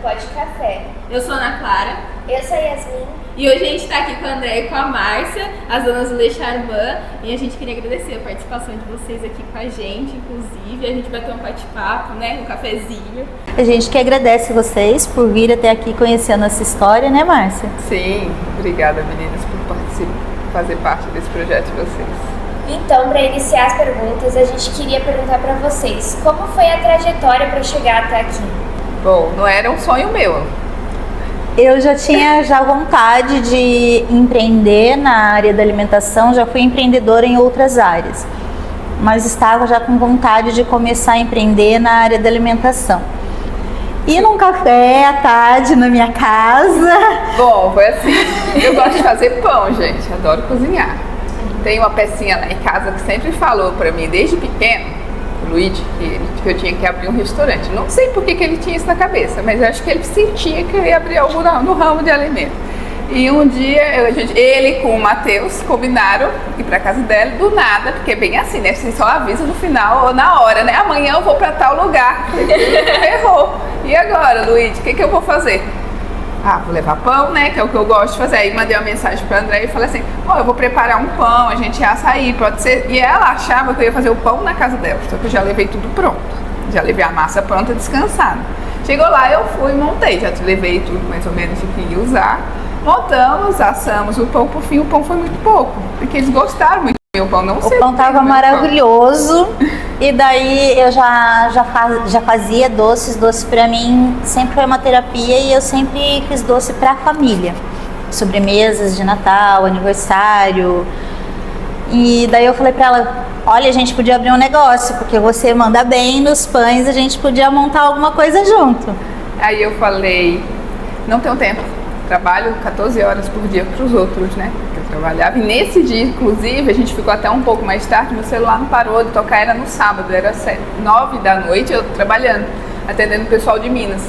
Pode Café. Eu sou a Ana Clara. Eu sou a Yasmin. E hoje a gente está aqui com a André e com a Márcia, as donas do Le Charbon, e a gente queria agradecer a participação de vocês aqui com a gente, inclusive. A gente vai ter um bate-papo, né, um cafezinho. A gente que agradece vocês por vir até aqui conhecer a nossa história, né, Márcia? Sim, obrigada, meninas, por fazer parte desse projeto de vocês. Então, para iniciar as perguntas, a gente queria perguntar para vocês, como foi a trajetória para chegar até aqui? Bom, não era um sonho meu. Eu já tinha vontade de empreender na área da alimentação, já fui empreendedora em outras áreas, mas estava já com vontade de começar a empreender na área da alimentação. E num café à tarde na minha casa. Bom, foi assim, eu gosto de fazer pão, gente, adoro cozinhar. Tem uma pecinha lá em casa que sempre falou pra mim, desde pequeno, o Luigi, que eu tinha que abrir um restaurante. Não sei por que ele tinha isso na cabeça, mas eu acho que ele sentia que eu ia abrir algo no ramo de alimento. E um dia, ele com o Matheus combinaram ir pra casa dela, do nada, porque é bem assim, né? Você só avisa no final ou na hora, né? Amanhã eu vou pra tal lugar. Ferrou. E agora, Luigi, o que eu vou fazer? Vou levar pão, né, que é o que eu gosto de fazer. Aí mandei uma mensagem pra André e falei assim, eu vou preparar um pão, a gente ia sair, pode ser. E ela achava que eu ia fazer o pão na casa dela, só que eu já levei tudo pronto. Já levei a massa pronta, descansada. Chegou lá, eu fui e montei, já levei tudo mais ou menos o que ia usar. Montamos, assamos o pão, por fim o pão foi muito pouco, porque eles gostaram muito do meu pão, não sei. O pão tava maravilhoso. E daí eu já fazia doces pra mim sempre foi uma terapia e eu sempre fiz doce pra família. Sobremesas de Natal, aniversário. E daí eu falei pra ela, olha, a gente podia abrir um negócio, porque você manda bem nos pães, a gente podia montar alguma coisa junto. Aí eu falei, não tenho tempo, trabalho 14 horas por dia pros outros, né? Eu trabalhava e nesse dia, inclusive, a gente ficou até um pouco mais tarde, meu celular não parou de tocar, era no sábado, era 9 da noite, eu trabalhando, atendendo o pessoal de Minas.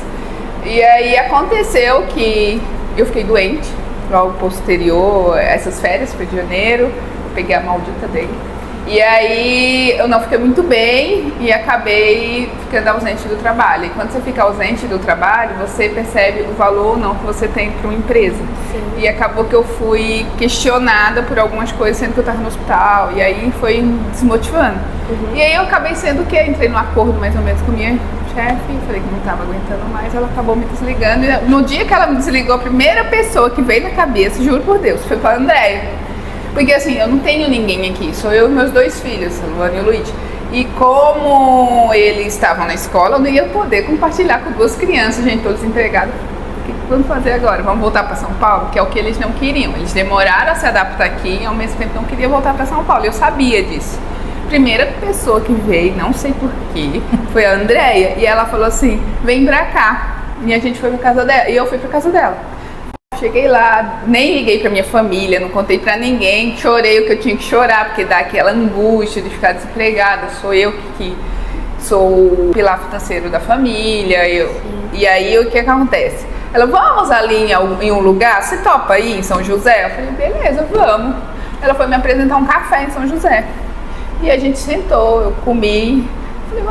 E aí aconteceu que eu fiquei doente, logo posterior, essas férias, foi de janeiro, peguei a maldita dele. E aí eu não fiquei muito bem e acabei ficando ausente do trabalho. E quando você fica ausente do trabalho, você percebe o valor ou não que você tem para uma empresa. Sim. E acabou que eu fui questionada por algumas coisas, sendo que eu estava no hospital. E aí foi desmotivando. E aí eu acabei sendo o quê? Entrei num acordo mais ou menos com a minha chefe, falei que não estava aguentando mais, ela acabou me desligando. E no dia que ela me desligou, a primeira pessoa que veio na cabeça, juro por Deus, foi para a Andréia. Porque assim, eu não tenho ninguém aqui, sou eu e meus 2 filhos, a Luana e o Luigi. E como eles estavam na escola, eu não ia poder compartilhar com 2 crianças, gente, todos empregados. O que vamos fazer agora? Vamos voltar para São Paulo? Que é o que eles não queriam. Eles demoraram a se adaptar aqui e ao mesmo tempo não queriam voltar para São Paulo. Eu sabia disso. Primeira pessoa que veio, não sei porquê, foi a Andréia. E ela falou assim, vem pra cá. E a gente foi pra casa dela. E eu fui pra casa dela. Cheguei lá, nem liguei pra minha família, não contei pra ninguém, chorei o que eu tinha que chorar, porque dá aquela angústia de ficar desempregada, sou eu que sou o pilar financeiro da família, e aí o que acontece? Ela, vamos ali em um lugar, você topa aí em São José? Eu falei, beleza, vamos. Ela foi me apresentar um café em São José, e a gente sentou, eu comi, falei,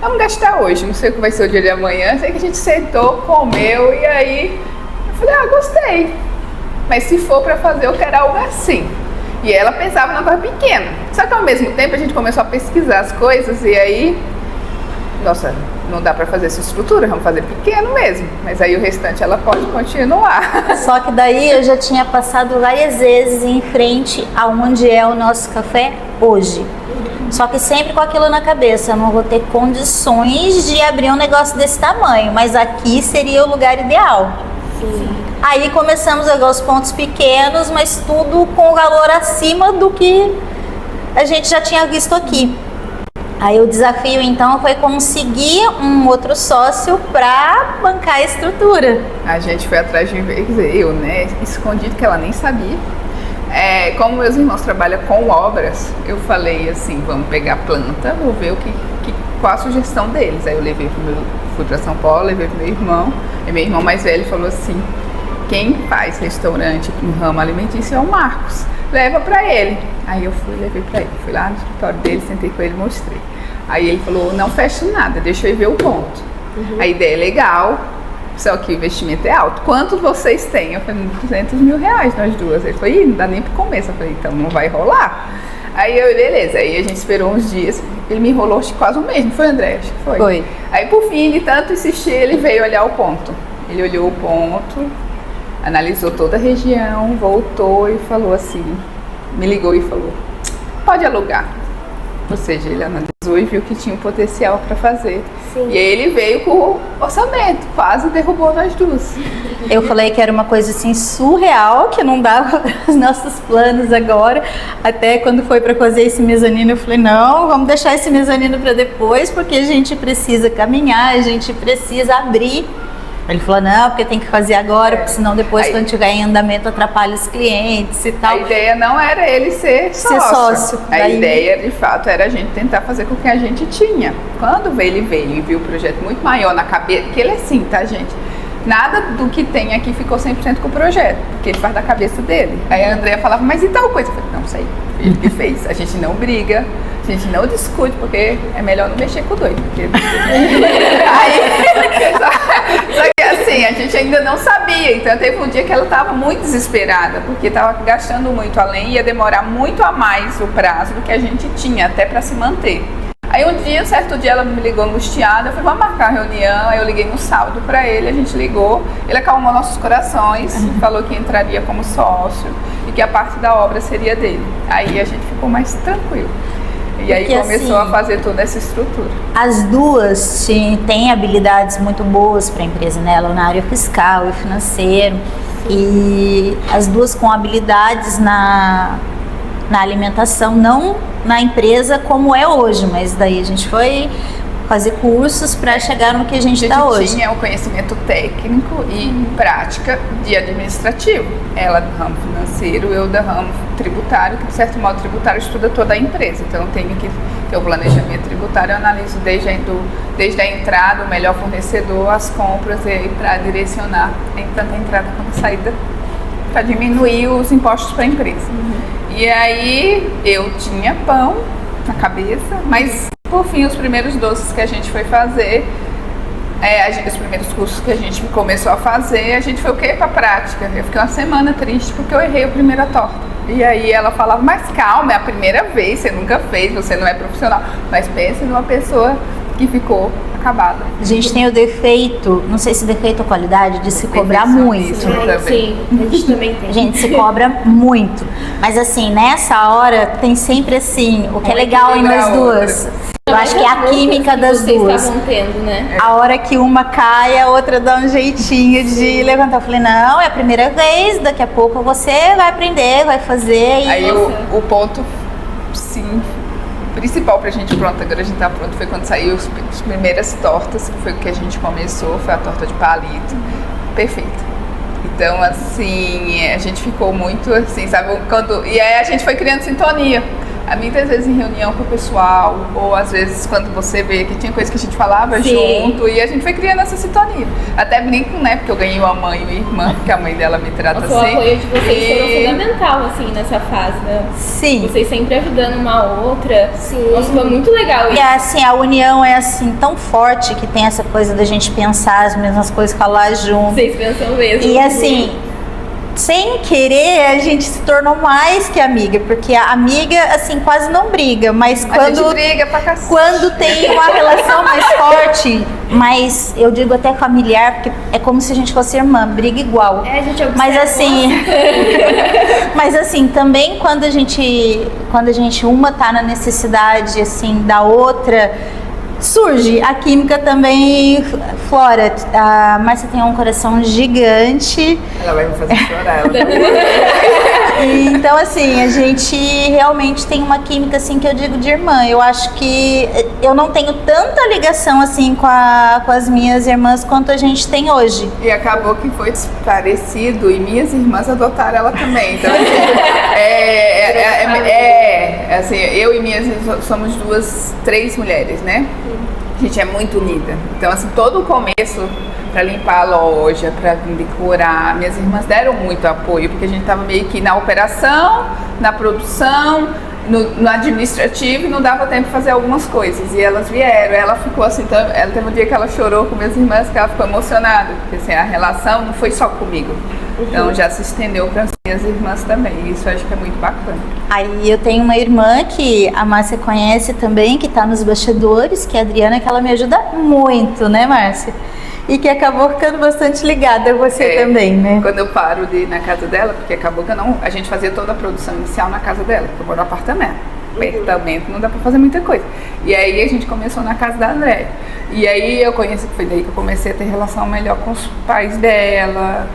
vamos gastar hoje, não sei o que vai ser o dia de amanhã, sei que a gente sentou, comeu, e aí... Eu falei, gostei, mas se for pra fazer eu quero algo assim. E ela pensava numa coisa pequena, só que ao mesmo tempo a gente começou a pesquisar as coisas e aí, nossa, não dá pra fazer essa estrutura, vamos fazer pequeno mesmo. Mas aí o restante ela pode continuar. Só que daí eu já tinha passado várias vezes em frente aonde é o nosso café hoje. Só que sempre com aquilo na cabeça, eu não vou ter condições de abrir um negócio desse tamanho, mas aqui seria o lugar ideal. Sim. Aí começamos a ver os pontos pequenos, mas tudo com valor acima do que a gente já tinha visto aqui. Aí o desafio então foi conseguir um outro sócio para bancar a estrutura. A gente foi atrás de eu, né, escondido que ela nem sabia. Como meus irmãos trabalham com obras, eu falei assim, vamos pegar a planta, vou ver qual a sugestão deles. Aí eu fui para São Paulo, levei pro meu irmão, e meu irmão mais velho falou assim, quem faz restaurante no ramo alimentício é o Marcos, leva para ele. Aí eu levei para ele, fui lá no escritório dele, sentei com ele, mostrei. Aí ele falou, não fecho nada, deixa eu ver o ponto. A ideia é legal, Só que o investimento é alto. Quanto vocês têm? Eu falei, 200 mil reais nós duas. Ele falou, não dá nem para começo. Eu falei, então não vai rolar. Aí eu, beleza. Aí a gente esperou uns dias. Ele me enrolou acho que quase um mês, não foi, André? Acho que foi. Foi. Aí por fim, de tanto insistir, ele veio olhar o ponto. Ele olhou o ponto, analisou toda a região, voltou e falou assim, me ligou e falou, pode alugar. Ou seja, ele analisou e viu que tinha um potencial para fazer. Sim. E aí ele veio com o orçamento, quase derrubou nós duas. Eu falei que era uma coisa assim surreal, que não dava para os nossos planos agora. Até quando foi para fazer esse mezanino, eu falei, não, vamos deixar esse mezanino para depois, porque a gente precisa caminhar, a gente precisa abrir. Ele falou, não, porque tem que fazer agora, porque senão depois, quando tiver em andamento, atrapalha os clientes e tal. A ideia não era ele ser sócio. A Daí... ideia, de fato, era a gente tentar fazer com o que a gente tinha. Quando ele veio e viu o projeto muito maior na cabeça, que ele é assim, tá, gente? Nada do que tem aqui ficou 100% com o projeto, porque ele faz da cabeça dele. Aí a Andrea falava, mas e tal coisa? Eu falei, não sei, ele que fez. A gente não briga, a gente não discute, porque é melhor não mexer com o doido. Porque... Aí, só que assim, a gente ainda não sabia. Então teve um dia que ela estava muito desesperada, porque estava gastando muito além, ia demorar muito a mais o prazo do que a gente tinha, até para se manter. Aí um certo dia ela me ligou angustiada, eu falei, vamos marcar a reunião. Aí eu liguei no sábado pra ele, a gente ligou, ele acalmou nossos corações, falou que entraria como sócio e que a parte da obra seria dele. Aí a gente ficou mais tranquilo. E aí porque, começou assim, a fazer toda essa estrutura. As duas têm habilidades muito boas para a empresa, né? Ela na área fiscal e financeiro. E as duas com habilidades na alimentação, não na empresa como é hoje, mas daí a gente foi fazer cursos para chegar no que a gente está hoje. A gente tinha o conhecimento técnico e prática de administrativo. Ela do ramo financeiro, eu do ramo tributário, que de certo modo tributário estuda toda a empresa. Então eu tenho que ter o planejamento tributário, eu analiso desde a entrada, o melhor fornecedor, as compras, e para direcionar tanto a entrada quanto a saída, para diminuir os impostos para a empresa. E aí eu tinha pão na cabeça, mas por fim os primeiros doces que a gente foi fazer, os primeiros cursos que a gente começou a fazer, a gente foi o quê? Pra prática. Eu fiquei uma semana triste porque eu errei a primeira torta. E aí ela falava, mas calma, é a primeira vez, você nunca fez, você não é profissional. Mas pense numa pessoa que ficou acabada. A gente tem o defeito, não sei se defeito ou qualidade, de se cobrar muito. Sim, a gente também tem. A gente se cobra muito. Mas assim, nessa hora tem sempre assim, o que é legal em nós duas. Eu acho que é a química das duas. Vocês estavam tendo, né? A hora que uma cai, a outra dá um jeitinho de levantar. Eu falei, não, é a primeira vez, daqui a pouco você vai aprender, vai fazer. E aí o ponto, sim, principal pra gente, pronto, agora a gente tá pronto, foi quando saiu as primeiras tortas, que foi o que a gente começou, foi a torta de palito, perfeita. Então, assim, a gente ficou muito assim, sabe, e aí a gente foi criando sintonia. Muitas vezes em reunião com o pessoal, ou às vezes quando você vê que tinha coisa que a gente falava junto, e a gente foi criando essa sintonia. Até brinco, né, porque eu ganhei uma mãe e uma irmã, porque a mãe dela me trata assim. O apoio de vocês foi fundamental, assim, nessa fase, né? Sim. Vocês sempre ajudando uma a outra. Sim. Nossa, foi muito legal isso. E assim, a união é assim, tão forte que tem essa coisa da gente pensar as mesmas coisas, falar junto. Vocês pensam mesmo. E assim, sem querer, a gente se tornou mais que amiga, porque a amiga, assim, quase não briga, mas A gente briga pra cacete. quando tem uma relação mais forte, mas eu digo até familiar, porque é como se a gente fosse irmã, briga igual. A gente observa. Mas assim, mas assim, também quando a gente uma tá na necessidade, assim, da outra, surge, a química também flora. A Márcia tem um coração gigante. Ela vai me fazer chorar. Então, assim, a gente realmente tem uma química, assim, que eu digo de irmã. Eu acho que eu não tenho tanta ligação, assim, com as minhas irmãs quanto a gente tem hoje. E acabou que foi parecido, e minhas irmãs adotaram ela também. Então, assim, eu e minhas irmãs somos três mulheres, né? A gente é muito unida. Então, assim, todo o começo para limpar a loja, para vir decorar, minhas irmãs deram muito apoio, porque a gente estava meio que na operação, na produção, no administrativo, não dava tempo de fazer algumas coisas. E elas vieram, ela ficou assim, então, ela teve um dia que ela chorou com minhas irmãs, que ela ficou emocionada, porque assim, a relação não foi só comigo. Então já se estendeu para as minhas irmãs também. E isso eu acho que é muito bacana. Aí eu tenho uma irmã que a Márcia conhece também, que está nos bastidores, que é a Adriana, que ela me ajuda muito, né, Márcia? E que acabou ficando bastante ligada a você também, né? Quando eu paro de ir na casa dela, porque acabou que a gente fazia toda a produção inicial na casa dela, porque eu moro no apartamento. Apartamento não dá pra fazer muita coisa. E aí a gente começou na casa da Andréia. E aí foi daí que eu comecei a ter relação melhor com os pais dela.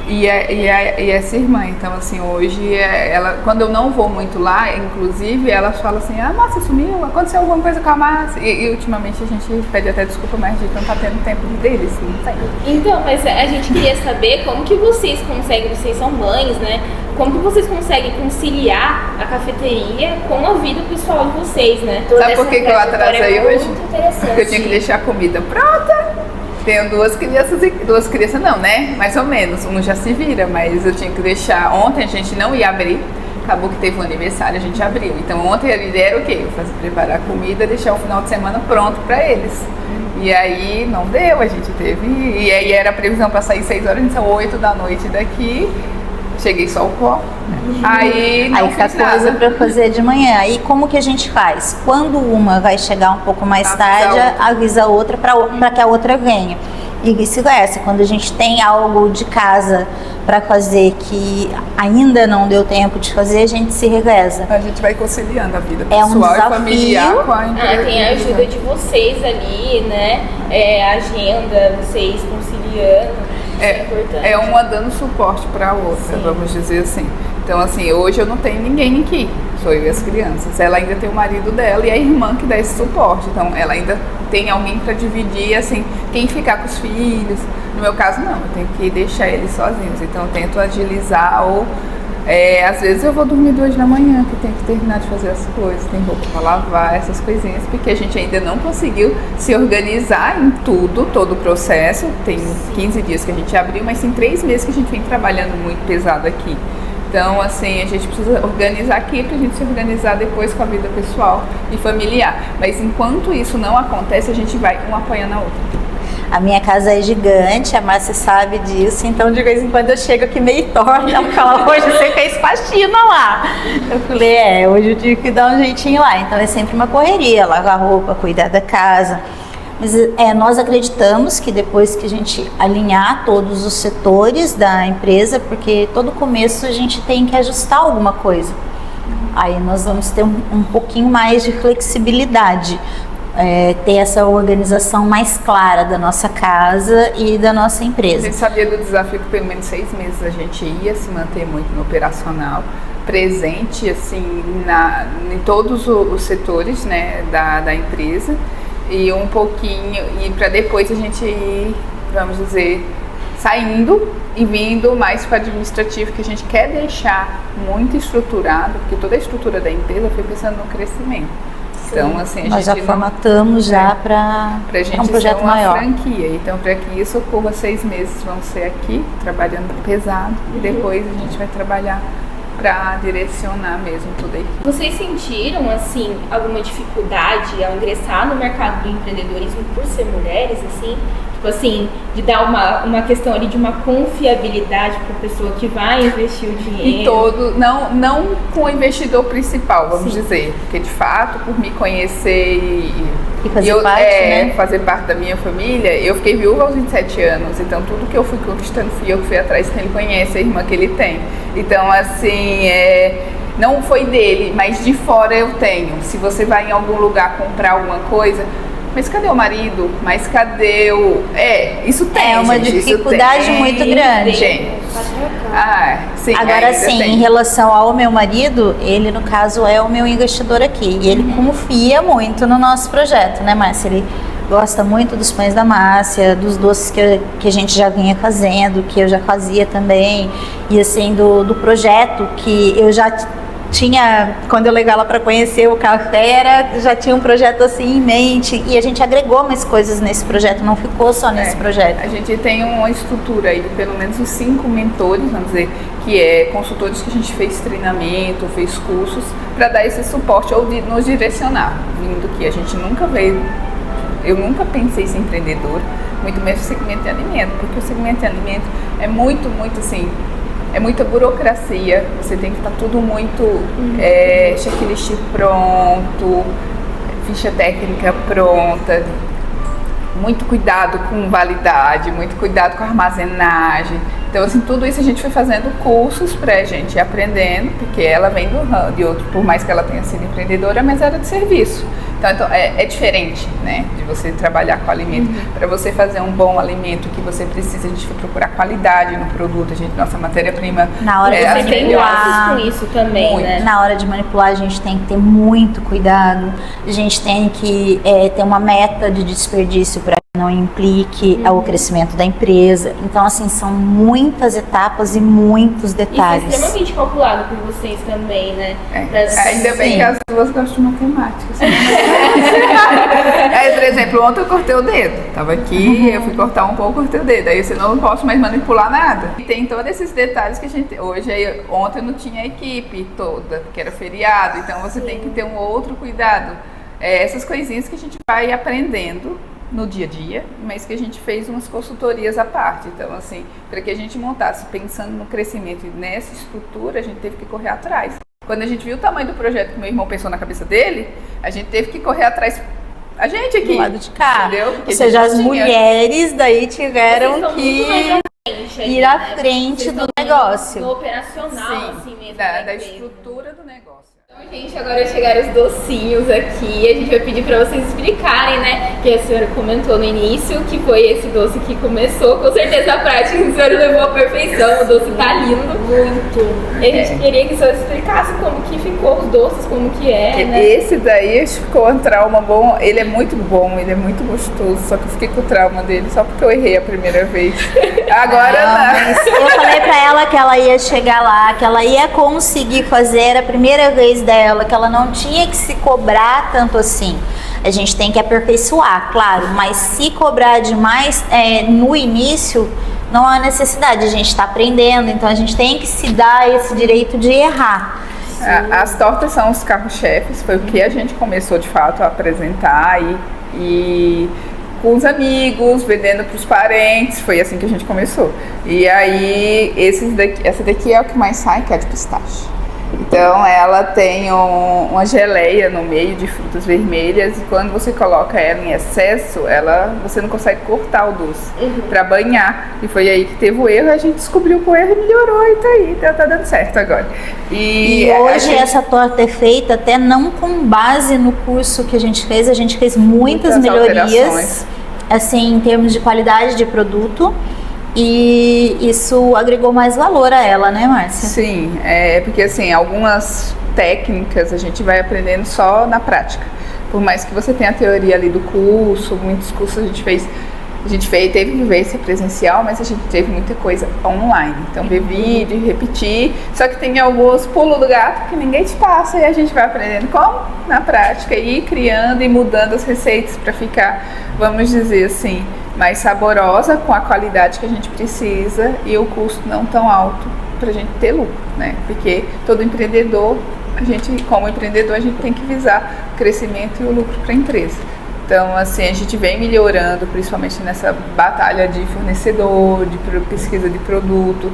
E essa irmã, então assim, hoje ela, quando eu não vou muito lá, inclusive, ela fala assim, Márcia sumiu, aconteceu alguma coisa com a Márcia, e ultimamente a gente pede até desculpa, mas a gente não tá tendo tempo deles, não tem. Então, mas a gente queria saber como que vocês conseguem, vocês são mães, né? Como que vocês conseguem conciliar a cafeteria com a vida pessoal de vocês, né? Sabe por que eu atrasei hoje? Muito interessante. Porque eu tinha que deixar a comida pronta. Tenho duas crianças não, né? Mais ou menos, um já se vira, mas eu tinha que deixar. Ontem a gente não ia abrir, acabou que teve um aniversário, a gente abriu. Então ontem a ideia era o quê? Preparar a comida e deixar o final de semana pronto para eles. E aí não deu, a gente teve. E aí era a previsão para sair 6 horas, a gente saiu 8 da noite daqui. Cheguei só o pó. Aí não fica fiz coisa nada. para fazer de manhã. Aí como que a gente faz? Quando uma vai chegar um pouco mais tarde, avisa a outra para que a outra venha. E vice-versa, quando a gente tem algo de casa para fazer que ainda não deu tempo de fazer, a gente se regresa. A gente vai conciliando a vida um pessoal e desafio. familiar com a empresa. Tem a ajuda de vocês ali, né? A agenda, vocês conciliando. É importante. É uma dando suporte para a outra, vamos dizer assim. Então, assim, hoje eu não tenho ninguém aqui, sou eu e as crianças. Ela ainda tem o marido dela e a irmã que dá esse suporte. Então, ela ainda tem alguém para dividir, assim, quem ficar com os filhos. No meu caso, não, eu tenho que deixar eles sozinhos. Então, eu tento agilizar ou... às vezes eu vou dormir 2 da manhã, que tem que terminar de fazer as coisas, tem roupa para lavar, essas coisinhas, porque a gente ainda não conseguiu se organizar em tudo, todo o processo. Tem 15 dias que a gente abriu, mas tem 3 meses que a gente vem trabalhando muito pesado aqui. Então, assim, a gente precisa organizar aqui pra gente se organizar depois com a vida pessoal e familiar. Mas enquanto isso não acontece, a gente vai uma apoiando a outra. A minha casa é gigante, a Márcia sabe disso, então de vez em quando eu chego aqui meio torta, ela fala, hoje você fez faxina lá. Eu falei, hoje eu tive que dar um jeitinho lá, então é sempre uma correria, lavar roupa, cuidar da casa. Mas nós acreditamos que depois que a gente alinhar todos os setores da empresa, porque todo começo a gente tem que ajustar alguma coisa, aí nós vamos ter um pouquinho mais de flexibilidade. Ter essa organização mais clara da nossa casa e da nossa A empresa. gente sabia do desafio que pelo menos 6 meses a gente ia se manter muito no operacional, presente assim em todos os setores, né, da empresa, e um pouquinho, e para depois a gente ir, vamos dizer, saindo e vindo mais para o administrativo, que a gente quer deixar muito estruturado, porque toda a estrutura da empresa foi pensando no crescimento. Então, assim, nós já formatamos já para um projeto maior. Franquia. Então, para que isso ocorra, 6 meses vão ser aqui, trabalhando pesado, e depois a gente vai trabalhar para direcionar mesmo tudo aí. Vocês sentiram, assim, alguma dificuldade ao ingressar no mercado do empreendedorismo por ser mulheres, assim? Tipo assim, de dar uma questão ali de uma confiabilidade para a pessoa que vai investir o dinheiro. E não com o investidor principal, vamos dizer. Porque de fato, por me conhecer e fazer parte, né? Fazer parte da minha família, eu fiquei viúva aos 27 anos. Então tudo que eu fui conquistando fui eu que fui atrás, que ele conhece, a irmã que ele tem. Então, assim, não foi dele, mas de fora eu tenho. Se você vai em algum lugar comprar alguma coisa, mas cadê o marido? Mas cadê o... isso tem, uma gente, dificuldade muito grande. Gente. Sim, agora sim, em relação ao meu marido, ele no caso é o meu investidor aqui. E ele confia muito no nosso projeto, né, Márcia? Ele gosta muito dos pães da Márcia, dos doces que a gente já vinha fazendo, que eu já fazia também. E assim, do projeto que eu já quando eu levei ela para conhecer o café, já tinha um projeto assim em mente, e a gente agregou mais coisas nesse projeto, não ficou só nesse projeto. A gente tem uma estrutura aí de pelo menos uns 5 mentores, vamos dizer, que é consultores que a gente fez treinamento, fez cursos, para dar esse suporte ou nos direcionar, vindo que a gente nunca veio, eu nunca pensei em ser empreendedora, muito menos no segmento de alimento, porque o segmento de alimento é muito assim, é muita burocracia, você tem que estar tudo muito checklist pronto, ficha técnica pronta, muito cuidado com validade, muito cuidado com armazenagem. Então, assim, tudo isso a gente foi fazendo cursos pra gente ir aprendendo, porque ela vem do ramo de outro, por mais que ela tenha sido empreendedora, mas era de serviço. Então é diferente, né, de você trabalhar com alimento. Para você fazer um bom alimento que você precisa, a gente vai procurar qualidade no produto, nossa matéria-prima. Na hora de manipular, com isso também, muito, né? Na hora de manipular, a gente tem que ter muito cuidado, a gente tem que ter uma meta de desperdício para que não implique o crescimento da empresa. Então, assim, são muitas etapas e muitos detalhes. Isso é extremamente calculado por vocês também, né? Ainda bem que as duas gostam de matemática. Aí, por exemplo, ontem eu cortei o dedo. Tava aqui, eu fui cortar um pouco, cortei o dedo. Aí eu não posso mais manipular nada. E tem todos esses detalhes que a gente... Ontem eu não tinha a equipe toda, porque era feriado. Então você tem que ter um outro cuidado. Essas coisinhas que a gente vai aprendendo no dia a dia, mas que a gente fez umas consultorias à parte. Então, assim, para que a gente montasse pensando no crescimento e nessa estrutura, a gente teve que correr atrás. Quando a gente viu o tamanho do projeto que meu irmão pensou na cabeça dele, a gente teve que correr atrás, a gente aqui, do lado de cá. Entendeu? Ou seja, as mulheres daí tiveram que ir à frente do negócio. No operacional, sim, assim mesmo. Da estrutura do negócio. Então, gente, agora chegaram os docinhos aqui. A gente vai pedir pra vocês explicarem, né? Que a senhora comentou no início que foi esse doce que começou. Com certeza a prática a senhora levou à perfeição. O doce tá lindo. Muito. E a gente queria que a senhora explicasse como que ficou os doces, como que né? Esse daí ficou um trauma bom. Ele é muito bom, ele é muito gostoso. Só que eu fiquei com o trauma dele só porque eu errei a primeira vez. Agora não. Eu falei pra ela que ela ia chegar lá, que ela ia conseguir fazer, era a primeira vez dela, que ela não tinha que se cobrar tanto assim. A gente tem que aperfeiçoar, claro, mas se cobrar demais no início, não há necessidade, a gente está aprendendo, então a gente tem que se dar esse direito de errar. As tortas são os carro-chefes, foi o que a gente começou de fato a apresentar e com os amigos, vendendo para os parentes, foi assim que a gente começou. E aí, essa daqui é o que mais sai, que é de pistache. Então ela tem uma geleia no meio de frutas vermelhas e quando você coloca ela em excesso, você não consegue cortar o doce para banhar. E foi aí que teve o erro, a gente descobriu que o erro e melhorou e tá aí, tá dando certo agora. E hoje essa torta é feita até não com base no curso que a gente fez muitas melhorias, assim, em termos de qualidade de produto. E isso agregou mais valor a ela, né, Márcia? Sim, porque assim, algumas técnicas a gente vai aprendendo só na prática. Por mais que você tenha a teoria ali do curso, muitos cursos a gente teve vivência presencial, mas a gente teve muita coisa online. Então, ver vídeo, repetir, só que tem alguns pulos do gato que ninguém te passa e a gente vai aprendendo como? Na prática, e ir criando e mudando as receitas para ficar, vamos dizer assim, mais saborosa, com a qualidade que a gente precisa e o custo não tão alto para a gente ter lucro, né? Porque todo empreendedor, como empreendedor, a gente tem que visar o crescimento e o lucro para a empresa. Então, assim, a gente vem melhorando, principalmente nessa batalha de fornecedor, de pesquisa de produto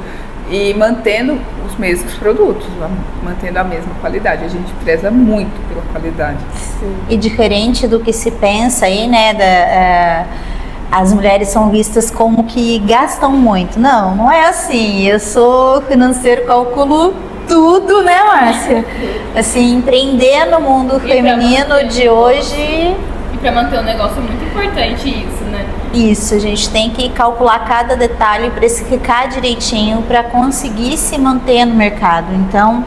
e mantendo os mesmos produtos, mantendo a mesma qualidade. A gente preza muito pela qualidade. Sim. E diferente do que se pensa aí, né, as mulheres são vistas como que gastam muito. Não, não é assim. Eu sou financeiro, calculo tudo, né, Márcia? Assim, empreender no mundo feminino de hoje... E para manter o negócio é muito importante isso, né? Isso, a gente tem que calcular cada detalhe, precificar direitinho para conseguir se manter no mercado. Então,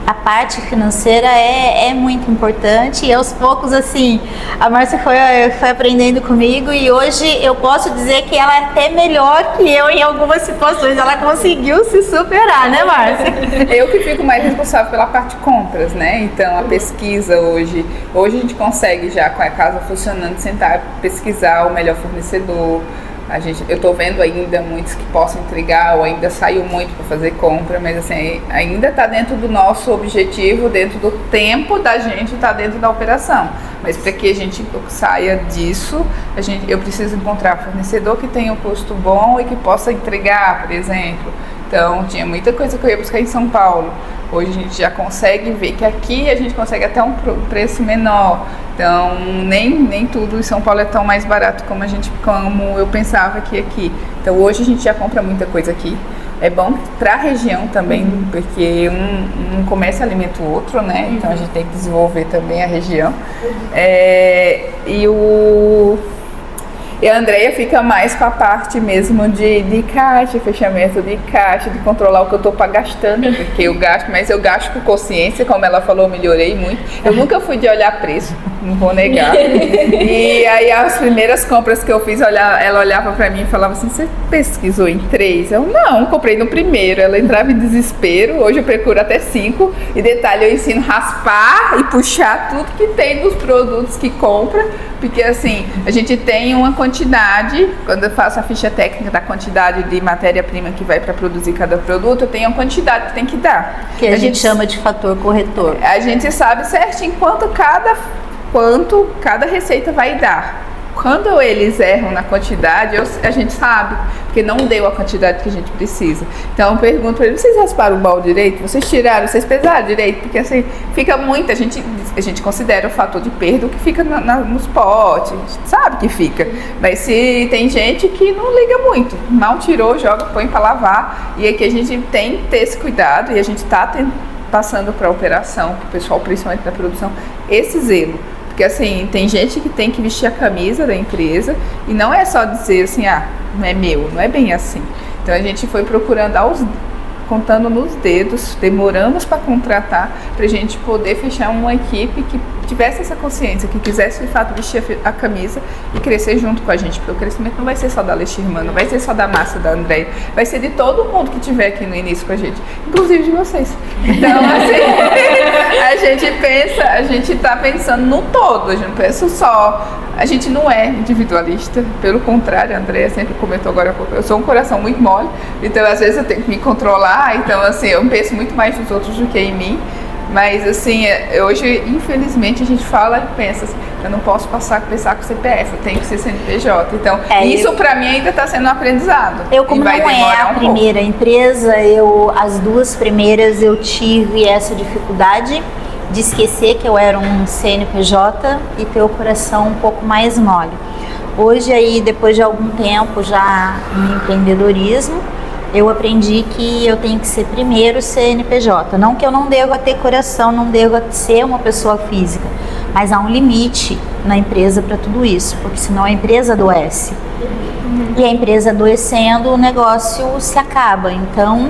a parte financeira é muito importante, e aos poucos, assim, a Márcia foi aprendendo comigo, e hoje eu posso dizer que ela é até melhor que eu em algumas situações. Ela conseguiu se superar, né, Márcia? Eu que fico mais responsável pela parte de compras, né? Então a pesquisa hoje a gente consegue já, com a casa funcionando, sentar, pesquisar o melhor fornecedor. Eu estou vendo ainda muitos que possam entregar, ou ainda saiu muito para fazer compra, mas assim, ainda está dentro do nosso objetivo, dentro do tempo da gente, está dentro da operação. Mas para que a gente saia disso, eu preciso encontrar fornecedor que tenha um custo bom e que possa entregar, por exemplo. Então, tinha muita coisa que eu ia buscar em São Paulo. Hoje a gente já consegue ver que aqui a gente consegue até um preço menor. Então, nem tudo em São Paulo é tão mais barato como eu pensava que aqui. Então, hoje a gente já compra muita coisa aqui. É bom para a região também, porque um comércio alimenta o outro, né? Então, a gente tem que desenvolver também a região. E a Andrea fica mais com a parte mesmo de caixa, fechamento de caixa, de controlar o que eu estou gastando, porque eu gasto, mas eu gasto com consciência, como ela falou, eu melhorei muito. Eu nunca fui de olhar preço, não vou negar. E aí as primeiras compras que eu fiz, ela olhava para mim e falava assim: você pesquisou em 3? Eu não, comprei no primeiro. Ela entrava em desespero, hoje eu procuro até 5. E detalhe, eu ensino a raspar e puxar tudo que tem nos produtos que compra, porque assim, a gente tem uma quantidade, quando eu faço a ficha técnica da quantidade de matéria-prima que vai para produzir cada produto, eu tenho uma quantidade que tem que dar. Que a gente chama de fator corretor. A gente sabe certinho quanto cada receita vai dar. Quando eles erram na quantidade, a gente sabe, porque não deu a quantidade que a gente precisa. Então eu pergunto para eles: vocês rasparam o balde direito? Vocês tiraram? Vocês pesaram direito? Porque assim, fica muito, a gente considera o fator de perda que fica nos potes, a gente sabe que fica. Mas se tem gente que não liga muito, mal tirou, joga, põe para lavar. E aqui a gente tem que ter esse cuidado, e a gente está passando para a operação, para o pessoal, principalmente da produção, esse zelo. Porque assim, tem gente que tem que vestir a camisa da empresa, e não é só dizer assim: não é meu, não é bem assim. Então a gente foi procurando contando nos dedos, demoramos para contratar, para a gente poder fechar uma equipe que tivesse essa consciência, que quisesse de fato vestir a camisa e crescer junto com a gente, porque o crescimento não vai ser só da Alexirma, não vai ser só da Márcia, da Andréia, vai ser de todo mundo que estiver aqui no início com a gente, inclusive de vocês. Então, assim, a gente está pensando no todo, a gente não pensa só, a gente não é individualista, pelo contrário, a Andréia sempre comentou agora há pouco, eu sou um coração muito mole, então às vezes eu tenho que me controlar, então assim, eu penso muito mais nos outros do que em mim. Mas assim, hoje infelizmente a gente fala e pensa assim: eu não posso pensar com CPF, eu tenho que ser CNPJ. Então isso pra mim ainda está sendo um aprendizado. Como não é a primeira empresa, as duas primeiras eu tive essa dificuldade de esquecer que eu era um CNPJ e ter o coração um pouco mais mole. Hoje aí, depois de algum tempo já no empreendedorismo, eu aprendi que eu tenho que ser primeiro CNPJ. Não que eu não deva ter coração, não deva ser uma pessoa física, mas há um limite na empresa para tudo isso, porque senão a empresa adoece. E a empresa adoecendo, o negócio se acaba. Então,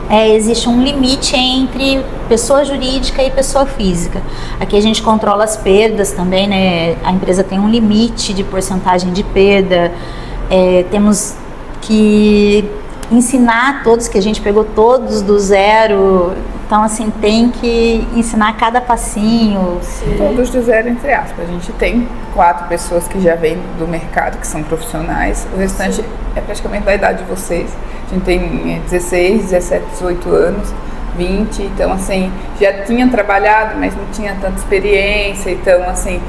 existe um limite entre pessoa jurídica e pessoa física. Aqui a gente controla as perdas também, né? A empresa tem um limite de porcentagem de perda. Temos que ensinar todos, que a gente pegou todos do zero, então assim, tem que ensinar cada passinho. Sim. Todos do zero, entre aspas. A gente tem 4 pessoas que já vêm do mercado, que são profissionais, o restante Sim. é praticamente da idade de vocês. A gente tem 16, 17, 18 anos, 20, então assim, já tinham trabalhado, mas não tinha tanta experiência, então assim,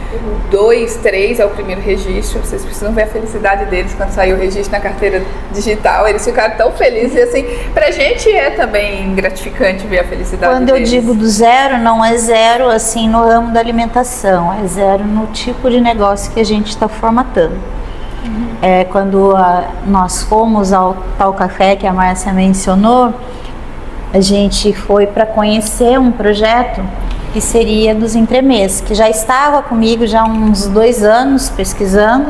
2, 3 é o primeiro registro, vocês precisam ver a felicidade deles quando saiu o registro na carteira digital, eles ficaram tão felizes, e assim, pra gente é também gratificante ver a felicidade deles. Quando eu digo do zero, não é zero assim no ramo da alimentação, é zero no tipo de negócio que a gente está formatando. Quando nós fomos ao Tal Café, que a Márcia mencionou, a gente foi para conhecer um projeto que seria dos entremês, que já estava comigo já há uns 2 anos pesquisando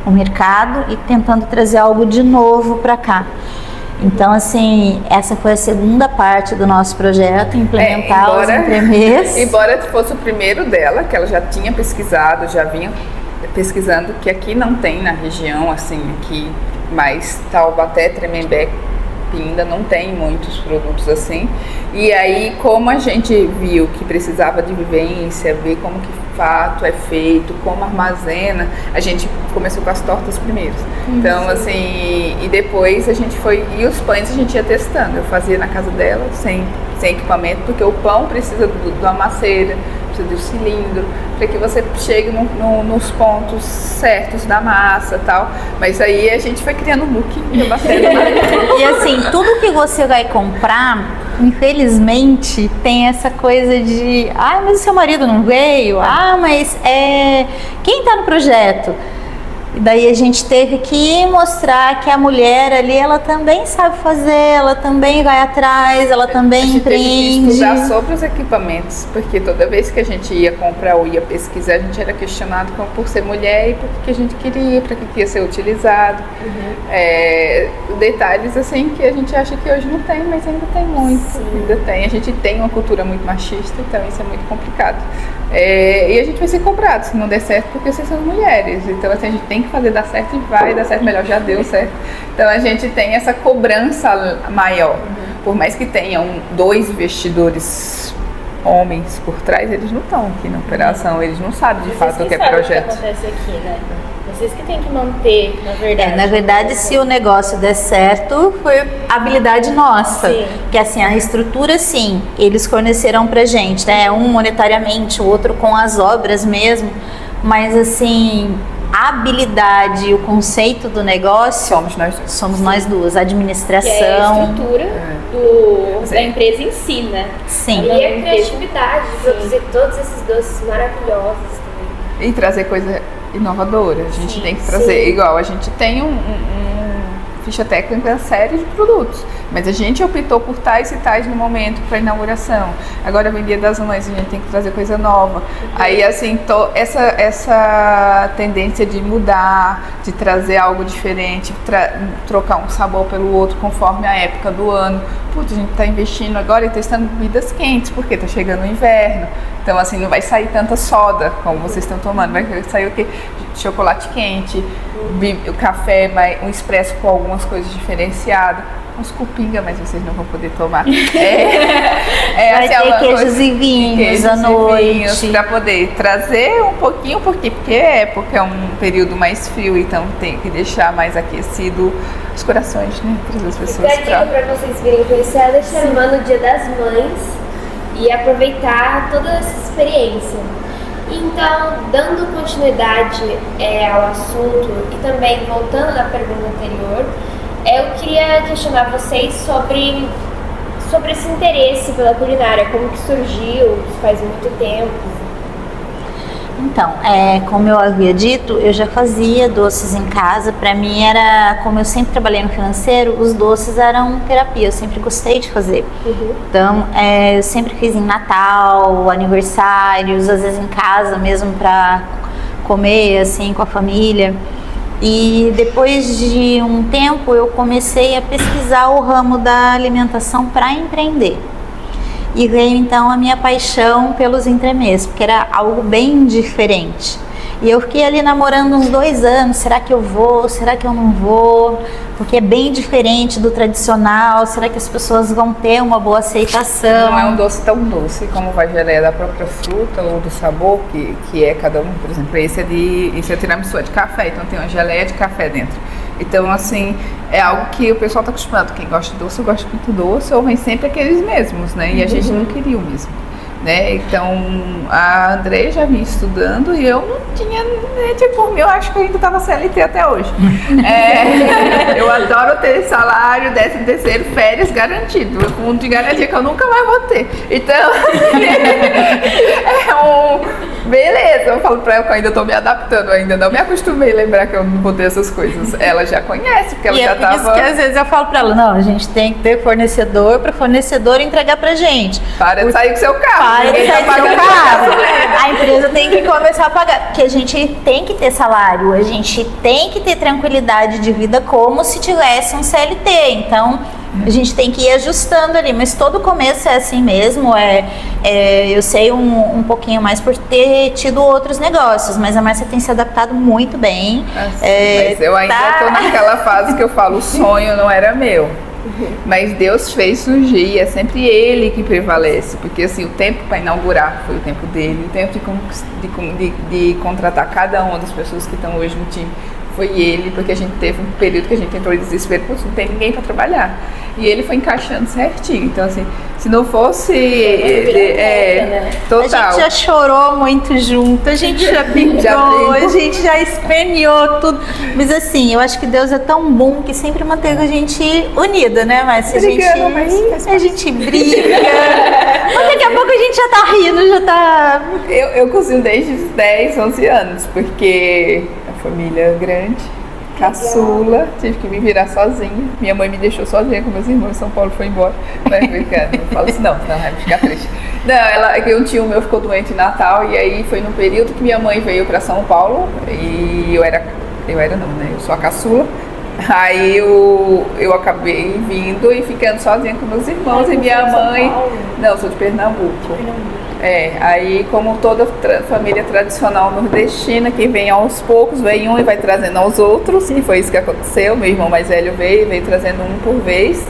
o mercado e tentando trazer algo de novo para cá. Então, assim, essa foi a segunda parte do nosso projeto, implementar os entremês. Embora fosse o primeiro dela, que ela já tinha pesquisado, já vinha pesquisando, que aqui não tem na região, assim, aqui, mas Taubaté, Tremembé, Pinda não tem muitos produtos assim. E aí, como a gente viu que precisava de vivência, ver como que fato é feito, como armazena, a gente começou com as tortas primeiro. Então, assim, e depois a gente foi, e os pães a gente ia testando. Eu fazia na casa dela, sem equipamento, porque o pão precisa de uma maceira, precisa do cilindro, para que você chegue nos pontos certos da massa e tal. Mas aí a gente foi criando um look e batendo. E assim, tudo que você vai comprar, infelizmente, tem essa coisa de mas o seu marido não veio? Mas quem tá no projeto? E daí a gente teve que mostrar que a mulher ali, ela também sabe fazer, ela também vai atrás, ela também empreende. Teve que estudar sobre os equipamentos, porque toda vez que a gente ia comprar ou ia pesquisar, a gente era questionado por ser mulher e por que a gente queria, para que ia ser utilizado. Detalhes assim que a gente acha que hoje não tem, mas ainda tem muito. Ainda tem. A gente tem uma cultura muito machista, então isso é muito complicado. E a gente vai ser cobrado se não der certo, porque vocês são mulheres. Então assim, a gente tem que fazer dar certo e vai dar certo melhor, já deu certo. Então a gente tem essa cobrança maior. Por mais que tenham 2 investidores homens por trás, eles não estão aqui na operação, eles não sabem de fato o que é projeto. O que acontece aqui, né? Vocês que têm que manter, na verdade. Na verdade, se o negócio der certo, foi habilidade nossa. Sim. Que assim, a estrutura, sim, eles forneceram pra gente, né? Um monetariamente, o outro com as obras mesmo. Mas assim, a habilidade, o conceito do negócio... Somos nós duas. A administração... Que é a estrutura da empresa em si, né? Sim. E a criatividade de produzir todos esses doces maravilhosos também. E trazer coisa inovadora. A gente tem que trazer, igual, a gente tem ficha técnica série de produtos, mas a gente optou por tais e tais no momento para inauguração. Agora vem Dia das Mães, a gente tem que trazer coisa nova. Aí assim, essa tendência de mudar, de trazer algo diferente, trocar um sabor pelo outro conforme a época do ano. Putz, a gente está investindo agora e testando bebidas quentes, porque está chegando o inverno. Então assim, não vai sair tanta soda como vocês estão tomando, vai sair o quê? Chocolate quente, o café, um expresso com algumas coisas diferenciadas, uns cupinga, mas vocês não vão poder tomar. Vai ter queijos e vinhos à noite. Para poder trazer um pouquinho, porque é um período mais frio, então tem que deixar mais aquecido os corações, né, para as pessoas. Fica a dica para vocês virem conhecer a Alexandra no Dia das Mães e aproveitar toda essa experiência. Então, dando continuidade ao assunto e também voltando na pergunta anterior, eu queria questionar vocês sobre esse interesse pela culinária, como que surgiu, faz muito tempo. Então, como eu havia dito, eu já fazia doces em casa. Para mim como eu sempre trabalhei no financeiro, os doces eram terapia, eu sempre gostei de fazer. Então, eu sempre fiz em Natal, aniversários, às vezes em casa mesmo para comer assim com a família. E depois de um tempo eu comecei a pesquisar o ramo da alimentação para empreender. E veio então a minha paixão pelos entremês, porque era algo bem diferente. E eu fiquei ali namorando uns 2 anos, será que eu vou, será que eu não vou? Porque é bem diferente do tradicional, será que as pessoas vão ter uma boa aceitação? Não é um doce tão doce como vai geleia da própria fruta ou do sabor, que é cada um. Por exemplo, esse é tiramisu de café, então tem uma geleia de café dentro. Então, assim, é algo que o pessoal está acostumado. Quem gosta de doce, gosta muito doce, ou vem sempre aqueles mesmos, né? E a gente não queria o mesmo, né? Então, a André já vinha estudando e eu não tinha, por mim, eu acho que eu ainda estava CLT até hoje. Eu adoro ter salário, 13º, férias garantido. O fundo de garantia que eu nunca mais vou ter. Então, Beleza, eu falo pra ela que eu ainda tô me adaptando, ainda não me acostumei a lembrar que eu não vou ter essas coisas. Ela já conhece, porque ela E já é por isso tava... que às vezes eu falo pra ela, não, a gente tem que ter fornecedor para fornecedor entregar pra gente. Para de sair com seu carro. Para de ninguém sair tá do seu pagando carro. nada. A empresa tem que começar a pagar. Porque a gente tem que ter salário, a gente tem que ter tranquilidade de vida como se tivesse um CLT. Então, a gente tem que ir ajustando ali. Mas todo começo é assim mesmo. Eu sei um pouquinho mais por ter tido outros negócios, mas a Márcia tem se adaptado muito bem. Mas eu ainda tô naquela fase que eu falo, o sonho não era meu. Mas Deus fez surgir, é sempre Ele que prevalece, porque assim, o tempo para inaugurar foi o tempo dele, o tempo de contratar cada uma das pessoas que estão hoje no time foi Ele, porque a gente teve um período que a gente entrou em desespero, porque não tem ninguém para trabalhar, e Ele foi encaixando certinho. Então assim, se não fosse total. A gente já chorou muito junto, a gente já brigou, a gente já esperneou tudo. Mas assim, eu acho que Deus é tão bom que sempre manteve a gente unida, né? Mas se a gente briga, mas daqui a pouco a gente já tá rindo, já tá... Eu cozinho desde os 10, 11 anos, porque a família é grande, caçula, tive que me virar sozinha. Minha mãe me deixou sozinha com meus irmãos em São Paulo, foi embora. Não falo assim, não, vai ficar triste. Não, um tio meu ficou doente em Natal, e aí foi no período que minha mãe veio para São Paulo, e eu sou a caçula. Aí eu acabei vindo e ficando sozinha com meus irmãos e minha mãe. Não, sou de Pernambuco. Aí como toda família tradicional nordestina, que vem aos poucos, vem um e vai trazendo aos outros, e foi isso que aconteceu. Meu irmão mais velho veio trazendo um por vez.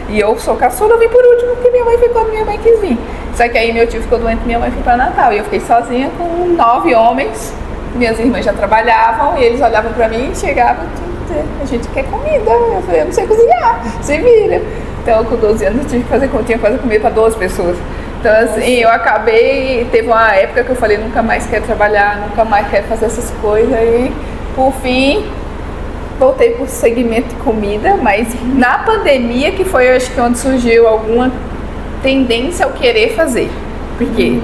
E eu sou caçula, eu vim por último, porque minha mãe ficou, minha mãe quis vir. Só que aí meu tio ficou doente, minha mãe foi para Natal, e eu fiquei sozinha com 9 homens. Minhas irmãs já trabalhavam, e eles olhavam para mim e chegavam, a gente quer comida. Eu falei, eu não sei cozinhar, você vira. Então, com 12 anos, eu tinha que fazer comida para 12 pessoas. Então, assim, eu acabei, teve uma época que eu falei, nunca mais quero trabalhar, nunca mais quero fazer essas coisas. E, por fim, voltei para o segmento de comida, mas na pandemia, que foi, eu acho que onde surgiu alguma tendência ao querer fazer. Porque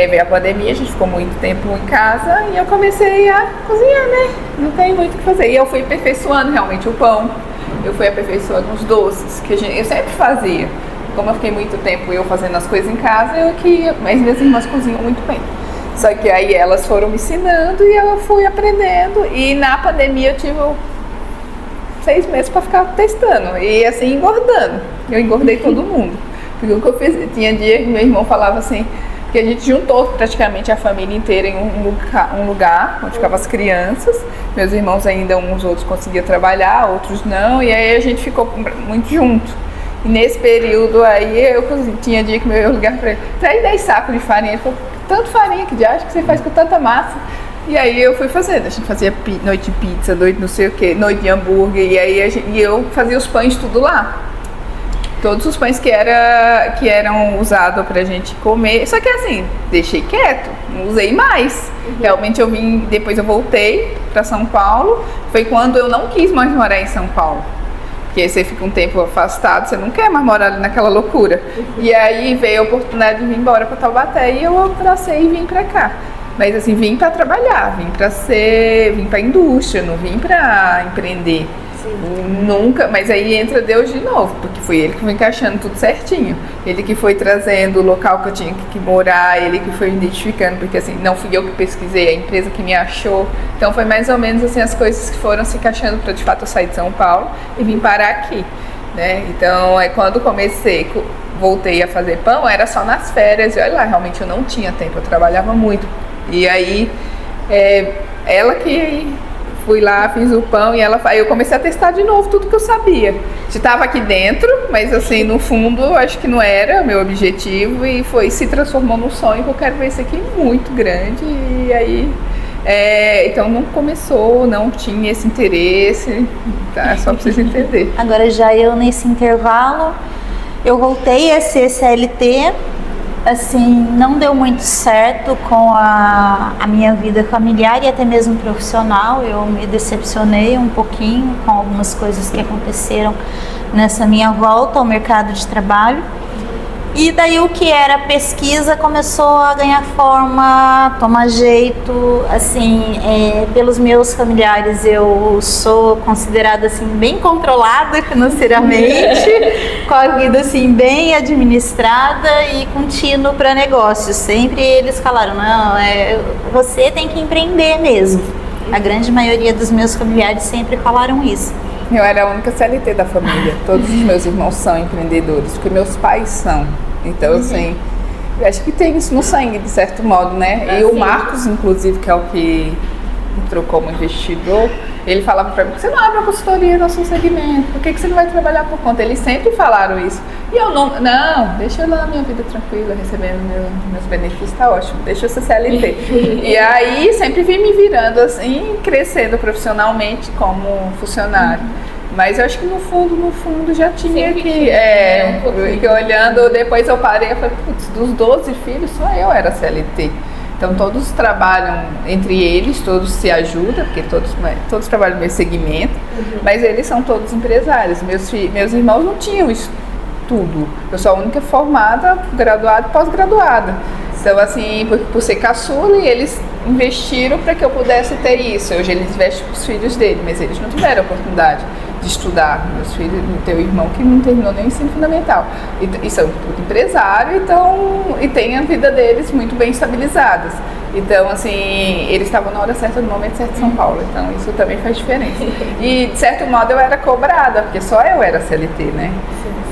veio a pandemia, a gente ficou muito tempo em casa e eu comecei a cozinhar, né? Não tem muito o que fazer. E eu fui aperfeiçoando realmente o pão, eu fui aperfeiçoando os doces, que eu sempre fazia. Como eu fiquei muito tempo eu fazendo as coisas em casa, mas minhas irmãs cozinham muito bem. Só que aí elas foram me ensinando e eu fui aprendendo. E na pandemia eu tive 6 meses para ficar testando e assim engordando. Eu engordei todo mundo. Porque o que eu fiz, tinha dia que meu irmão falava assim, que a gente juntou praticamente a família inteira em um lugar onde ficavam as crianças. Meus irmãos ainda, uns outros conseguiam trabalhar, outros não, e aí a gente ficou muito junto. E nesse período aí, tinha dia que eu ligava pra ele, traz 10 sacos de farinha. Ele falou, tanto farinha que acha que você faz com tanta massa? E aí eu fui fazendo, a gente fazia noite de pizza, noite não sei o que, noite de hambúrguer, e aí eu fazia os pães tudo lá. Todos os pães que eram usados pra gente comer. Só que assim, deixei quieto, não usei mais. Realmente depois eu voltei pra São Paulo. Foi quando eu não quis mais morar em São Paulo. Porque você fica um tempo afastado, você não quer mais morar ali naquela loucura. E aí veio a oportunidade de vir embora pra Taubaté e eu abracei e vim pra cá. Mas assim, vim pra trabalhar, vim pra indústria, não vim pra empreender. Nunca, mas aí entra Deus de novo, porque foi Ele que foi encaixando tudo certinho. Ele que foi trazendo o local que eu tinha que morar, Ele que foi identificando, porque assim, não fui eu que pesquisei, a empresa que me achou. Então foi mais ou menos assim as coisas que foram se encaixando para de fato eu sair de São Paulo e vim parar aqui, né? Então quando voltei a fazer pão, era só nas férias, e olha lá, realmente eu não tinha tempo, eu trabalhava muito. E aí ela que fui lá, fiz o pão e aí eu comecei a testar de novo tudo que eu sabia. Estava aqui dentro, mas assim, no fundo, acho que não era o meu objetivo e se transformou num sonho que eu quero ver isso aqui muito grande. E aí, então não tinha esse interesse, tá? Só pra vocês entenderem. Agora já eu nesse intervalo, eu voltei a ser CLT. Assim, não deu muito certo com a minha vida familiar e até mesmo profissional. Eu me decepcionei um pouquinho com algumas coisas que aconteceram nessa minha volta ao mercado de trabalho. E daí o que era pesquisa começou a ganhar forma, tomar jeito, assim, pelos meus familiares eu sou considerada assim bem controlada financeiramente, com a vida assim bem administrada e contínuo para negócios. Sempre eles falaram, não, você tem que empreender mesmo. A grande maioria dos meus familiares sempre falaram isso. Eu era a única CLT da família. Todos os meus irmãos são empreendedores, porque meus pais são. Então, assim, eu acho que tem isso no sangue, de certo modo, né? E o Marcos, inclusive, que é o que entrou como investidor, ele falava pra mim, por que você não abre uma consultoria no seu segmento? Por que você não vai trabalhar por conta? Eles sempre falaram isso. E eu não, deixa eu lá a minha vida tranquila, recebendo meus benefícios, tá ótimo, deixa eu ser CLT. E aí sempre vim me virando assim, crescendo profissionalmente como funcionário. Mas eu acho que no fundo já tinha que olhando, depois eu parei e falei, putz, dos 12 filhos só eu era CLT. Então todos trabalham entre eles, todos se ajudam, porque todos trabalham no meu segmento, mas eles são todos empresários. Meus irmãos não tinham isso tudo. Eu sou a única formada, graduada e pós-graduada. Então, assim, por ser caçula, eles investiram para que eu pudesse ter isso. Hoje eles investem para os filhos dele, mas eles não tiveram a oportunidade de estudar. Meus filhos, teu irmão que não terminou nem o ensino fundamental. E são tudo empresário, então, e tem a vida deles muito bem estabilizadas. Então, assim, eles estavam na hora certa, no momento certo em São Paulo. Então, isso também faz diferença. E, de certo modo, eu era cobrada, porque só eu era CLT, né?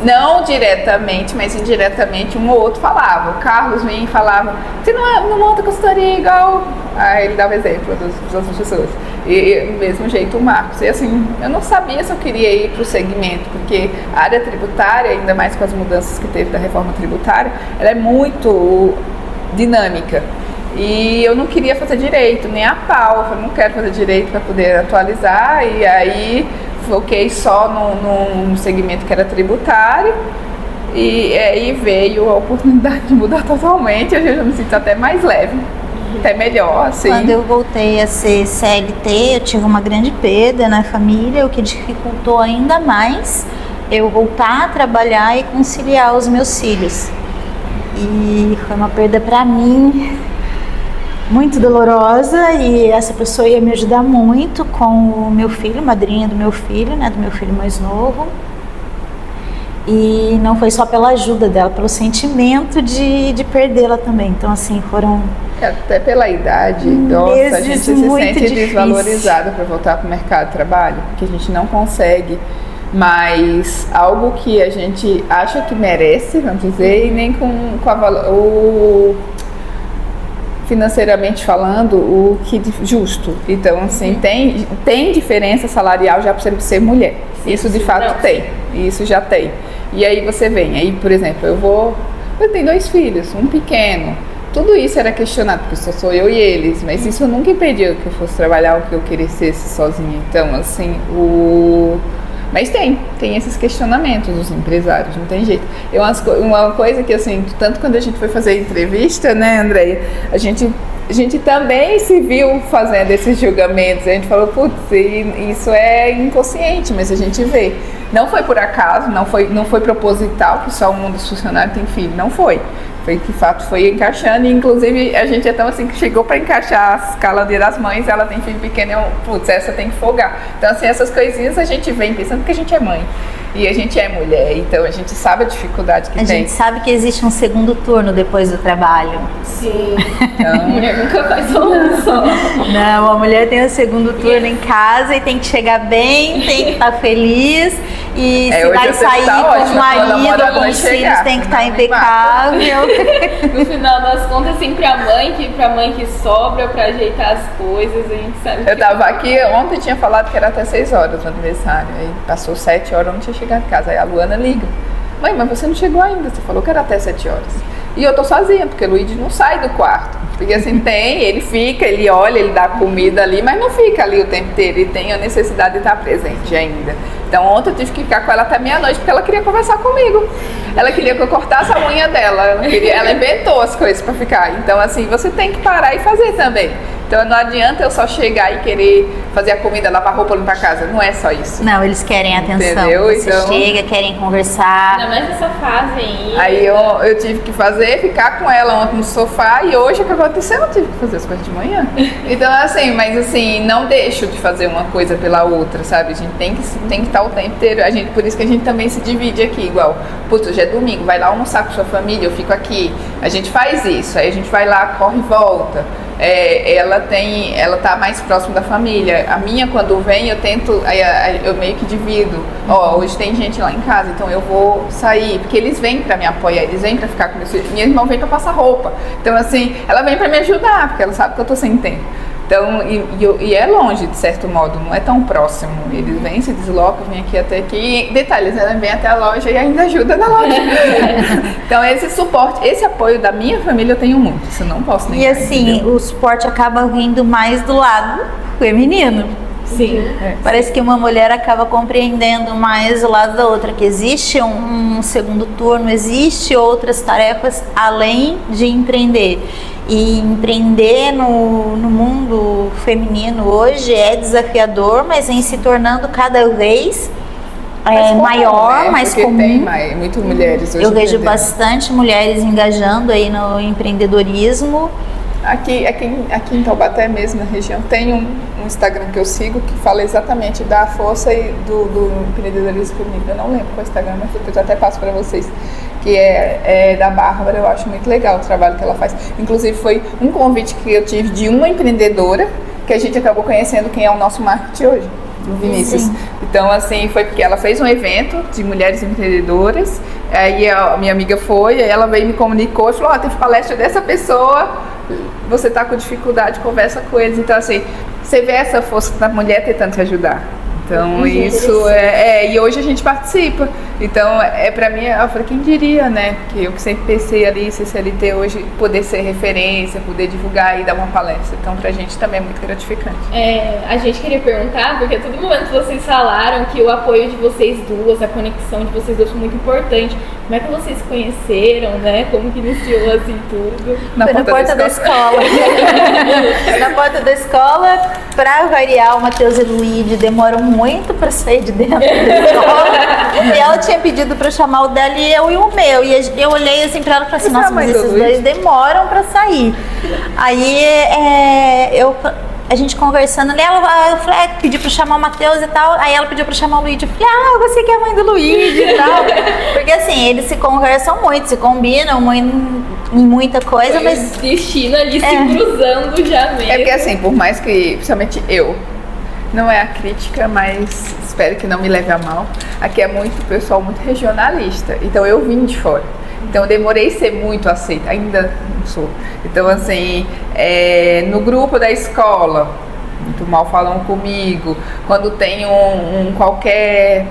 Não diretamente, mas indiretamente, um ou outro falava. O Carlos vinha e falava, você não monta consultoria igual... Aí ele dava exemplo das outras pessoas. E do mesmo jeito o Marcos. E assim, eu não sabia se eu queria ir para o segmento, porque a área tributária, ainda mais com as mudanças que teve da reforma tributária, ela é muito dinâmica. E eu não queria fazer direito, nem a pau. Eu falei, não quero fazer direito para poder atualizar. E aí foquei só num segmento que era tributário. E aí veio a oportunidade de mudar totalmente. Hoje eu já me sinto até mais leve, até melhor, assim. Quando eu voltei a ser CLT, eu tive uma grande perda na família, o que dificultou ainda mais eu voltar a trabalhar e conciliar os meus filhos. E foi uma perda para mim muito dolorosa, e essa pessoa ia me ajudar muito com o meu filho, madrinha do meu filho, né, do meu filho mais novo. E não foi só pela ajuda dela, pelo sentimento de perdê-la também. Então, assim, foram... Até pela idade idosa, a gente se sente difícil, desvalorizada para voltar para o mercado de trabalho, porque a gente não consegue mais algo que a gente acha que merece, vamos dizer, e nem financeiramente falando, o que justo. Então, assim, tem diferença salarial já por você ser mulher. Isso de fato tem. Isso já tem. E aí você vem, aí, por exemplo, eu tenho 2 filhos, um pequeno. Tudo isso era questionado, porque só sou eu e eles, mas isso nunca impediu que eu fosse trabalhar o que eu quisesse sozinha. Então, assim, mas tem esses questionamentos dos empresários, não tem jeito. Uma coisa que eu sinto, tanto quando a gente foi fazer entrevista, né, Andréia, a gente também se viu fazendo esses julgamentos. A gente falou, putz, isso é inconsciente, mas a gente vê. Não foi por acaso, não foi proposital que só um dos funcionários tem filho, não foi. Foi que, de fato, foi encaixando, e inclusive a gente é tão assim que chegou para encaixar a escaladeira das mães, ela tem filho pequeno, putz, essa tem que folgar. Então, assim, essas coisinhas a gente vem pensando que a gente é mãe e a gente é mulher, então a gente sabe a dificuldade que tem. A gente sabe que existe um segundo turno depois do trabalho. Sim. Então, a mulher nunca faz um só. Não, a mulher tem o segundo turno em casa e tem que chegar bem, tem que estar feliz, e se vai sair com o marido ou com os filhos, tem que estar impecável. No final das contas, sempre a mãe que sobra pra ajeitar as coisas, a gente sabe. Eu tava aqui, ontem tinha falado que era até 6 horas no aniversário, aí passou 7 horas, eu não tinha chegado em casa. Aí a Luana liga, mãe, mas você não chegou ainda, você falou que era até 7 horas. E eu tô sozinha, porque o Luigi não sai do quarto. Porque assim, ele fica, ele olha, ele dá comida ali, mas não fica ali o tempo inteiro. Ele tem a necessidade de estar presente ainda. Então ontem eu tive que ficar com ela até meia-noite, porque ela queria conversar comigo. Ela queria que eu cortasse a unha dela. Ela inventou as coisas para ficar. Então assim, você tem que parar e fazer também. Então não adianta eu só chegar e querer fazer a comida, lavar roupa, limpar a casa. Não é só isso. Não, eles querem atenção. Entendeu? Você Então, chega, querem conversar. Ainda mais nessa fase aí. Aí eu tive que ficar com ela ontem no sofá, e hoje o que aconteceu? Eu tive que fazer as coisas de manhã. Então assim, mas assim, não deixo de fazer uma coisa pela outra, sabe? A gente tem que estar o tempo inteiro. Por isso que a gente também se divide aqui, igual, putz, hoje é domingo, vai lá almoçar com sua família, eu fico aqui. A gente faz isso, aí a gente vai lá, corre e volta. Ela tá mais próxima da família. A minha, quando vem, eu tento, eu meio que divido. Hoje tem gente lá em casa, então eu vou sair, porque eles vêm pra me apoiar, eles vêm pra ficar com meus filhos. Minha irmã vem pra passar roupa. Então assim, ela vem pra me ajudar, porque ela sabe que eu tô sem tempo. Então, e é longe, de certo modo, não é tão próximo. Eles vêm, se deslocam, vêm aqui até aqui. E detalhes, ela vem até a loja e ainda ajuda na loja. Então, esse suporte, esse apoio da minha família eu tenho muito. Isso eu não posso negar. E assim, entendeu? O suporte acaba vindo mais do lado feminino. Sim. Parece que uma mulher acaba compreendendo mais o lado da outra, que existe um segundo turno, existe outras tarefas além de empreender. E empreender no mundo feminino hoje é desafiador, mas vem se tornando cada vez maior, né? mais Porque comum. Tem muitas mulheres hoje. Eu vejo bastante mulheres engajando aí no empreendedorismo. Aqui em Taubaté mesmo, na região, tem um Instagram que eu sigo que fala exatamente da força e do empreendedorismo feminino. Eu não lembro qual é o Instagram, mas eu até passo para vocês. Que é da Bárbara. Eu acho muito legal o trabalho que ela faz. Inclusive foi um convite que eu tive de uma empreendedora que a gente acabou conhecendo quem é o nosso marketing hoje, o Vinícius. Sim. Então assim, foi porque ela fez um evento de mulheres empreendedoras, aí a minha amiga foi, aí ela veio e me comunicou e falou, teve palestra dessa pessoa, você tá com dificuldade, conversa com eles. Então assim, você vê essa força da mulher tentando te ajudar. Então isso e hoje a gente participa. Então pra mim, eu falei, quem diria, né? Que eu sempre pensei ali, CCLT hoje, poder ser referência, poder divulgar e dar uma palestra. Então pra gente também é muito gratificante. A gente queria perguntar, porque a todo momento vocês falaram que o apoio de vocês duas, a conexão de vocês duas foi muito importante. Como é que vocês se conheceram, né? Como que iniciou assim tudo? Na porta da escola. Na porta da escola, pra variar, o Matheus e o Luigi demoram muito pra sair de dentro da escola. E ela tinha pedido pra eu chamar o dela e eu e o meu. E eu olhei assim pra ela e falei assim, nossa, mas esses dois demoram pra sair. Aí a gente conversando ali, eu falei, pedi pra chamar o Matheus e tal. Aí ela pediu pra chamar o Luigi. Eu falei, você que é a mãe do Luigi e tal. Porque assim, eles se conversam muito, se combinam em muita coisa, Foi mas o destino ali se cruzando já mesmo. É porque assim, por mais que, principalmente eu, não é a crítica, mas espero que não me leve a mal. Aqui é muito pessoal, muito regionalista. Então eu vim de fora. Então eu demorei a ser muito aceita, ainda não sou. Então assim, no grupo da escola, muito mal falam comigo. Quando tem qualquer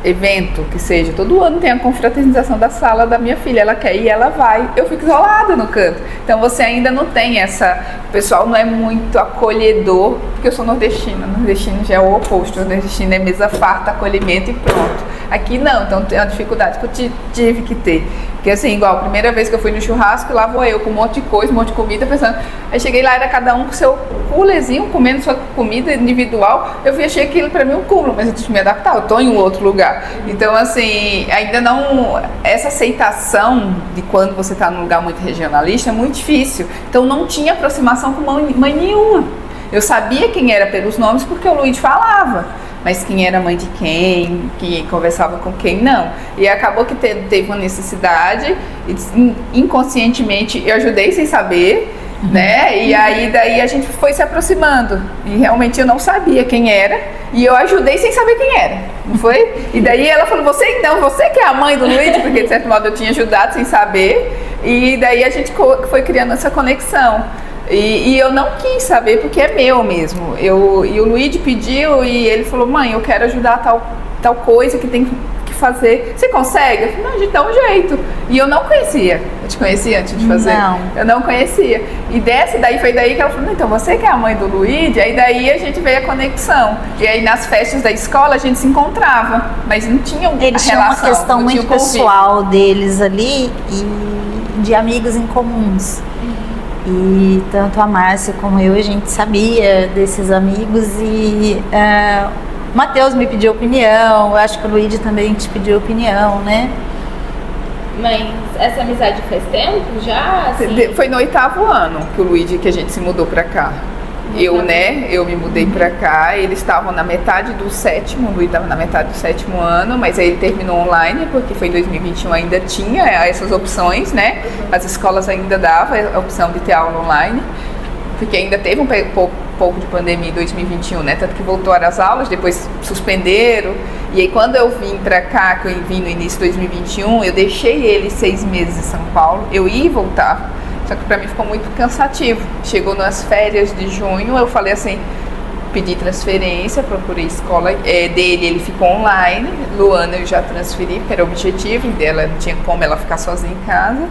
evento que seja, todo ano tem a confraternização da sala da minha filha, ela quer ir, ela vai, eu fico isolada no canto. Então você ainda não tem o pessoal não é muito acolhedor, porque eu sou nordestina, nordestino já é o oposto, o nordestino é mesa farta, acolhimento e pronto. Aqui não, então tem uma dificuldade que eu tive que ter. Porque assim, igual, a primeira vez que eu fui no churrasco, lá vou eu com um monte de coisa, um monte de comida, pensando, aí cheguei lá, era cada um com seu coolerzinho, comendo sua comida individual, achei aquilo pra mim um cúmulo, mas eu tive que me adaptar, eu tô em um outro lugar. Então assim, ainda não, essa aceitação de quando você tá num lugar muito regionalista é muito difícil, então não tinha aproximação com mãe nenhuma. Eu sabia quem era pelos nomes porque o Luiz falava, mas quem era mãe de quem, que conversava com quem, não. E acabou que teve uma necessidade, e inconscientemente eu ajudei sem saber, né? E aí daí a gente foi se aproximando. E realmente eu não sabia quem era, e eu ajudei sem saber quem era, não foi? E daí ela falou, você que é a mãe do Luiz, porque de certo modo eu tinha ajudado sem saber, e daí a gente foi criando essa conexão. E eu não quis saber porque é meu mesmo. E o Luigi pediu e ele falou, mãe, eu quero ajudar tal coisa que tem que fazer. Você consegue? Eu falei, não, a gente dá um jeito. E eu não conhecia. Eu te conhecia antes de fazer? Não. Eu não conhecia. E foi daí que ela falou, então você que é a mãe do Luigi? Aí daí a gente veio a conexão. E aí nas festas da escola a gente se encontrava, mas não tinha a relação. Eles tinham uma questão muito pessoal deles ali e de amigos em comuns. E tanto a Márcia como eu, a gente sabia desses amigos e o Matheus me pediu opinião, eu acho que o Luigi também te pediu opinião, né? Mas essa amizade faz tempo já? Assim? Foi no 8º ano que o Luigi, que a gente se mudou pra cá. Eu me mudei pra cá, eles estavam na metade do 7º, o Luiz estava na metade do 7º ano, mas aí ele terminou online, porque foi em 2021, ainda tinha essas opções, né? As escolas ainda davam a opção de ter aula online, porque ainda teve um pouco de pandemia em 2021, né? Tanto que voltaram as aulas, depois suspenderam, e aí quando eu vim pra cá, que eu vim no início de 2021, eu deixei ele 6 meses em São Paulo, eu ia e voltava. Só que pra mim ficou muito cansativo. Chegou nas férias de junho, eu falei assim, pedi transferência, procurei escola dele, ele ficou online. Luana eu já transferi, porque era o objetivo dela, não tinha como ela ficar sozinha em casa.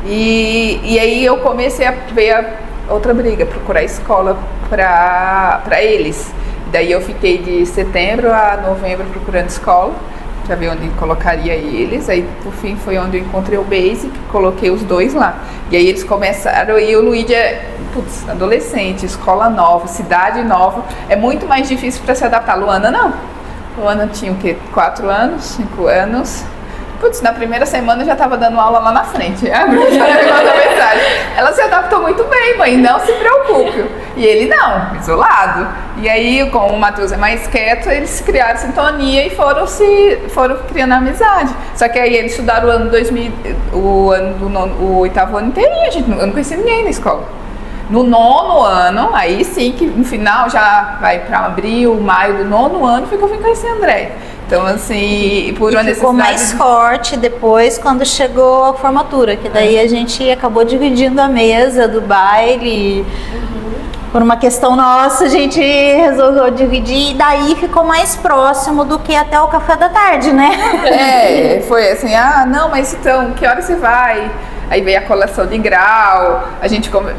E aí eu comecei a ver outra briga, procurar escola pra eles. Daí eu fiquei de setembro a novembro procurando escola, pra ver onde colocaria eles. Aí por fim foi onde eu encontrei o Basic, coloquei os dois lá. E aí eles começaram, e o Luigi adolescente, escola nova, cidade nova, é muito mais difícil para se adaptar. Luana não. Luana tinha o quê? 4 anos, 5 anos. Na primeira semana já estava dando aula lá na frente. A Bruna já me mandou mensagem. Ela se adaptou muito bem, mãe, não se preocupe. E ele não, isolado. E aí, como o Matheus é mais quieto, eles criaram sintonia e foram criando amizade. Só que aí eles estudaram o ano 2000, o 8º ano inteirinho, eu não conhecia ninguém na escola. No 9º ano, aí sim, que no final já vai para abril, maio do 9º ano, foi que eu vim conhecer a André. Então, assim, por uma necessidade... Ficou mais forte depois, quando chegou a formatura, que daí a gente acabou dividindo a mesa do baile. Por uma questão nossa, a gente resolveu dividir e daí ficou mais próximo do que até o café da tarde, né? Foi assim, não, mas então, que hora você vai? Aí veio a colação de grau,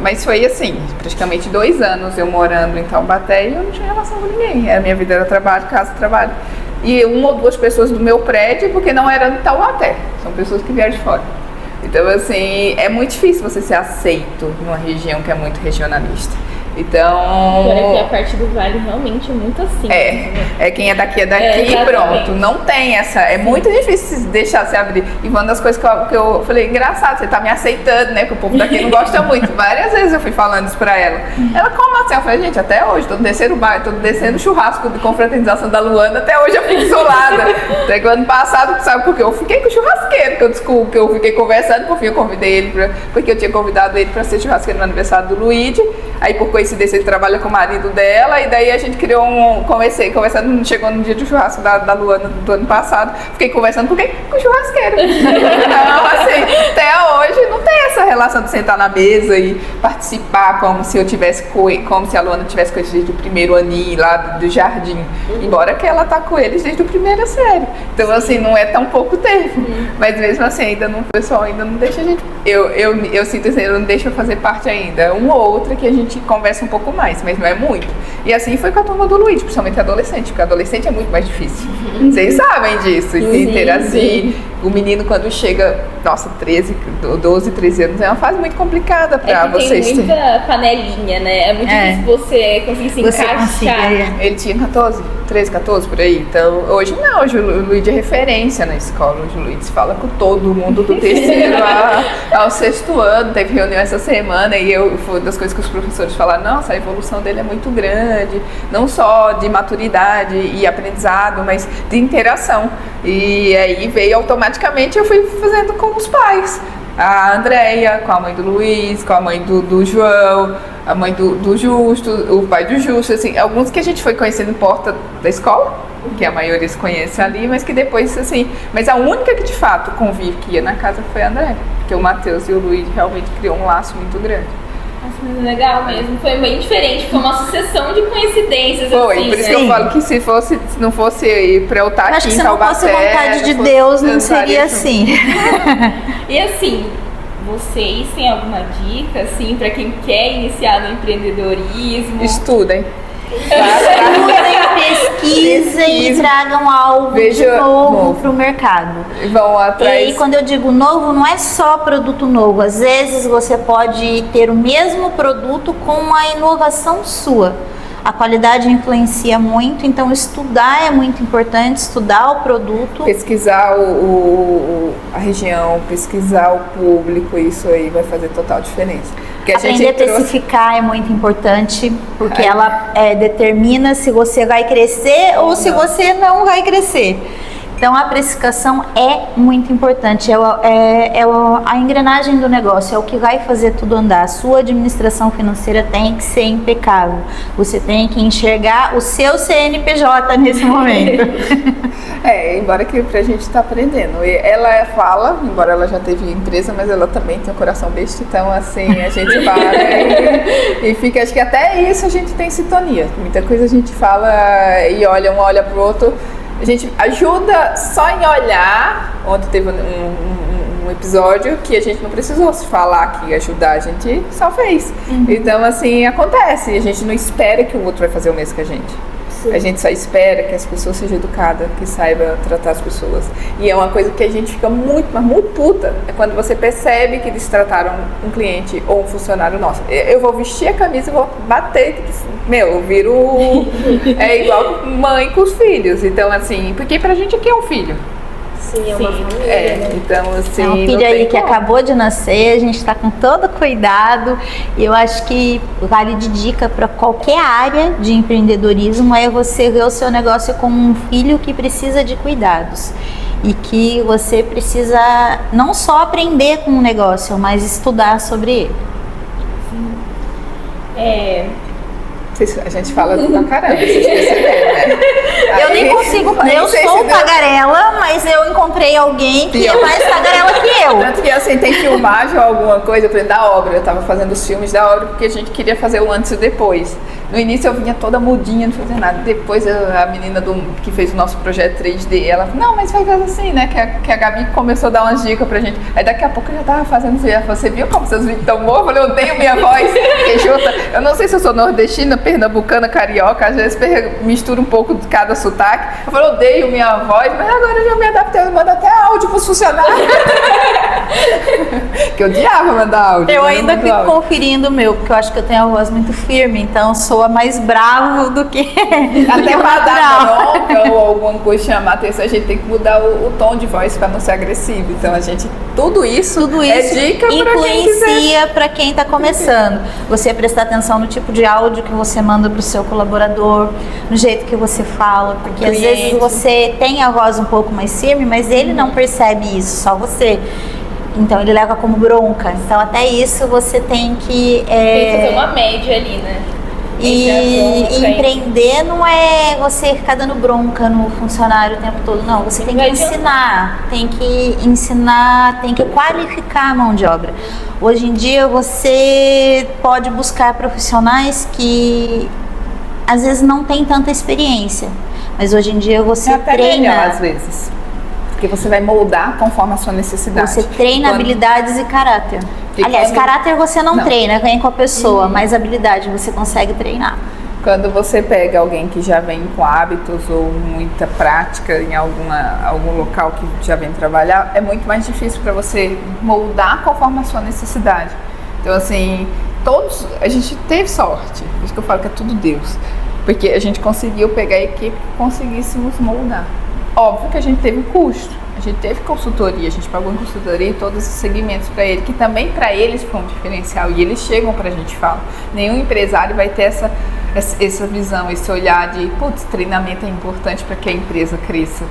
mas foi assim, praticamente 2 anos eu morando em Taubaté e eu não tinha relação com ninguém. A minha vida era trabalho, casa, trabalho. E 1 ou 2 pessoas do meu prédio, porque não eram de Taubaté, são pessoas que vieram de fora. Então, assim, é muito difícil você ser aceito numa região que é muito regionalista. Então... Agora que a parte do Vale realmente é muito assim. Quem é daqui e pronto. Não tem essa... É muito difícil deixar se abrir. E uma das coisas que eu falei, engraçado, você tá me aceitando, né? Que o povo daqui não gosta muito. Várias vezes eu fui falando isso pra ela. Ela, como assim? Eu falei, gente, até hoje, tô descendo o bairro, tô descendo o churrasco de confraternização da Luana, até hoje eu fico isolada. Até que o ano passado, sabe por quê? Eu fiquei com o churrasqueiro, que eu fiquei conversando, por fim eu convidei ele, porque eu tinha convidado ele pra ser churrasqueiro no aniversário do Luigi. Aí por coincidência ele trabalha com o marido dela, e daí a gente criou comecei conversando, chegou no dia do churrasco da Luana do ano passado, fiquei conversando com o churrasqueiro. Então, assim, até hoje não tem essa relação de sentar na mesa e participar como se a Luana tivesse com eles desde o primeiro aninho lá do jardim, embora que ela tá com eles desde o primeiro série. Então, assim, não é tão pouco tempo, mas mesmo assim, o pessoal ainda não deixa a gente, eu sinto assim, não deixa eu fazer parte ainda, uma ou outra que a gente conversa um pouco mais, mas não é muito. E assim foi com a turma do Luigi, principalmente adolescente, porque adolescente é muito mais difícil. Vocês sabem disso, e interagir. O menino quando chega, 12, 13 anos, é uma fase muito complicada pra vocês. Tem muita panelinha, né? É muito difícil você conseguir se encaixar. Ele tinha 13, 14 por aí. Então, hoje não, hoje o Luigi é referência na escola. Hoje o Luigi fala com todo mundo do terceiro ao 6º ano. Teve reunião essa semana e foi uma das coisas que os professores falaram, nossa, a evolução dele é muito grande, não só de maturidade e aprendizado, mas de interação. E aí veio automaticamente, eu fui fazendo com os pais. A Andréia, com a mãe do Luiz, com a mãe do João, a mãe do Justo, o pai do Justo, assim, alguns que a gente foi conhecendo em porta da escola, que a maioria se conhece ali, mas que depois, assim, mas a única que de fato convive, que ia na casa, foi a Andréia, porque o Matheus e o Luiz realmente criou um laço muito grande. Nossa, mas legal mesmo, foi bem diferente, foi uma sucessão de coincidências. Foi, assim, por isso que eu falo que se não fosse pra eu estar aqui em Taubaté... Acho que se não fosse vontade de Deus, não seria assim. E assim, vocês têm alguma dica, assim, pra quem quer iniciar no empreendedorismo? Estudem. Pesquisem e tragam algo de novo para o mercado. Vão atrás. E quando eu digo novo, não é só produto novo. Às vezes você pode ter o mesmo produto com uma inovação sua. A qualidade influencia muito, então estudar é muito importante, estudar o produto. Pesquisar a região, pesquisar o público, isso aí vai fazer total diferença. Porque aprender a precificar é muito importante, porque ela determina se você vai crescer ou se você não vai crescer. Então a precificação é muito importante, a engrenagem do negócio, é o que vai fazer tudo andar. A sua administração financeira tem que ser impecável, você tem que enxergar o seu CNPJ nesse momento. Embora que pra gente tá aprendendo. E ela fala, embora ela já teve empresa, mas ela também tem um coração besta, então assim, a gente para e fica, acho que até isso a gente tem sintonia. Muita coisa a gente fala e olha, um olha pro outro. A gente ajuda só em olhar. Ontem teve um episódio que a gente não precisou se falar que ajudar, a gente só fez. Então, assim, acontece. A gente não espera que o outro vai fazer o mesmo que a gente. Sim. A gente só espera que as pessoas sejam educadas, que saibam tratar as pessoas. E é uma coisa que a gente fica muito, mas muito puta. É quando você percebe que eles trataram um cliente ou um funcionário nosso. Eu vou vestir a camisa e vou bater. Eu viro... É igual mãe com os filhos. Então, assim, porque pra gente aqui é um filho. Sim, é uma família. Então, assim, é um filho aí que acabou de nascer, a gente está com todo cuidado. E eu acho que vale de dica para qualquer área de empreendedorismo é você ver o seu negócio como um filho que precisa de cuidados. E que você precisa não só aprender com o negócio, mas estudar sobre ele. A gente fala pra caramba, vocês perceberam, né? Eu nem consigo, eu sou tagarela, mas eu encontrei alguém que é mais tagarela que eu. Tanto que assim, tem filmagem ou alguma coisa, por exemplo, da obra, eu tava fazendo os filmes da obra porque a gente queria fazer o antes e o depois. No início eu vinha toda mudinha, não fazia nada. Depois a menina que fez o nosso projeto 3D, ela falou, não, mas faz assim, né? Que a Gabi começou a dar umas dicas pra gente. Aí daqui a pouco eu já tava fazendo assim, ela falou, você viu como seus vídeos tão bons? Eu falei, eu odeio minha voz, queixota. Eu não sei se eu sou nordestina, pernambucana, carioca, às vezes misturo um pouco de cada sotaque. Eu falei, eu odeio minha voz, mas agora eu já me adaptei, eu mando até áudio pros funcionários. Que eu odiava mandar áudio. Eu ainda fico conferindo o meu, porque eu acho que eu tenho a voz muito firme, então soa mais bravo do que até para dar bronca ou alguma coisa chamar a atenção, a gente tem que mudar o tom de voz para não ser agressivo. Então a gente, tudo isso é dica para quem influencia para quem está começando. Você prestar atenção no tipo de áudio que você manda para o seu colaborador, no jeito que você fala, porque às vezes você tem a voz um pouco mais firme, mas ele não percebe isso, só você. Então ele leva como bronca. Então até isso você tem que... Tem que fazer uma média ali, né? E empreender não é você ficar dando bronca no funcionário o tempo todo, não. Você tem que ensinar, tem que qualificar a mão de obra. Hoje em dia você pode buscar profissionais que às vezes não têm tanta experiência, mas hoje em dia você treina. Melhor, às vezes. Porque você vai moldar conforme a sua necessidade. Você treina habilidades e caráter. Aliás, caráter você não treina, vem com a pessoa, mas habilidade você consegue treinar. Quando você pega alguém que já vem com hábitos ou muita prática em algum local que já vem trabalhar, é muito mais difícil para você moldar conforme a sua necessidade. Então, assim, a gente teve sorte. Por isso que eu falo que é tudo Deus. Porque a gente conseguiu pegar a equipe que conseguíssemos moldar. Óbvio que a gente teve um custo, a gente teve consultoria, a gente pagou em consultoria em todos os segmentos para ele, que também para eles foi um diferencial, e eles chegam para a gente e falam, nenhum empresário vai ter essa visão, esse olhar de, putz, treinamento é importante para que a empresa cresça.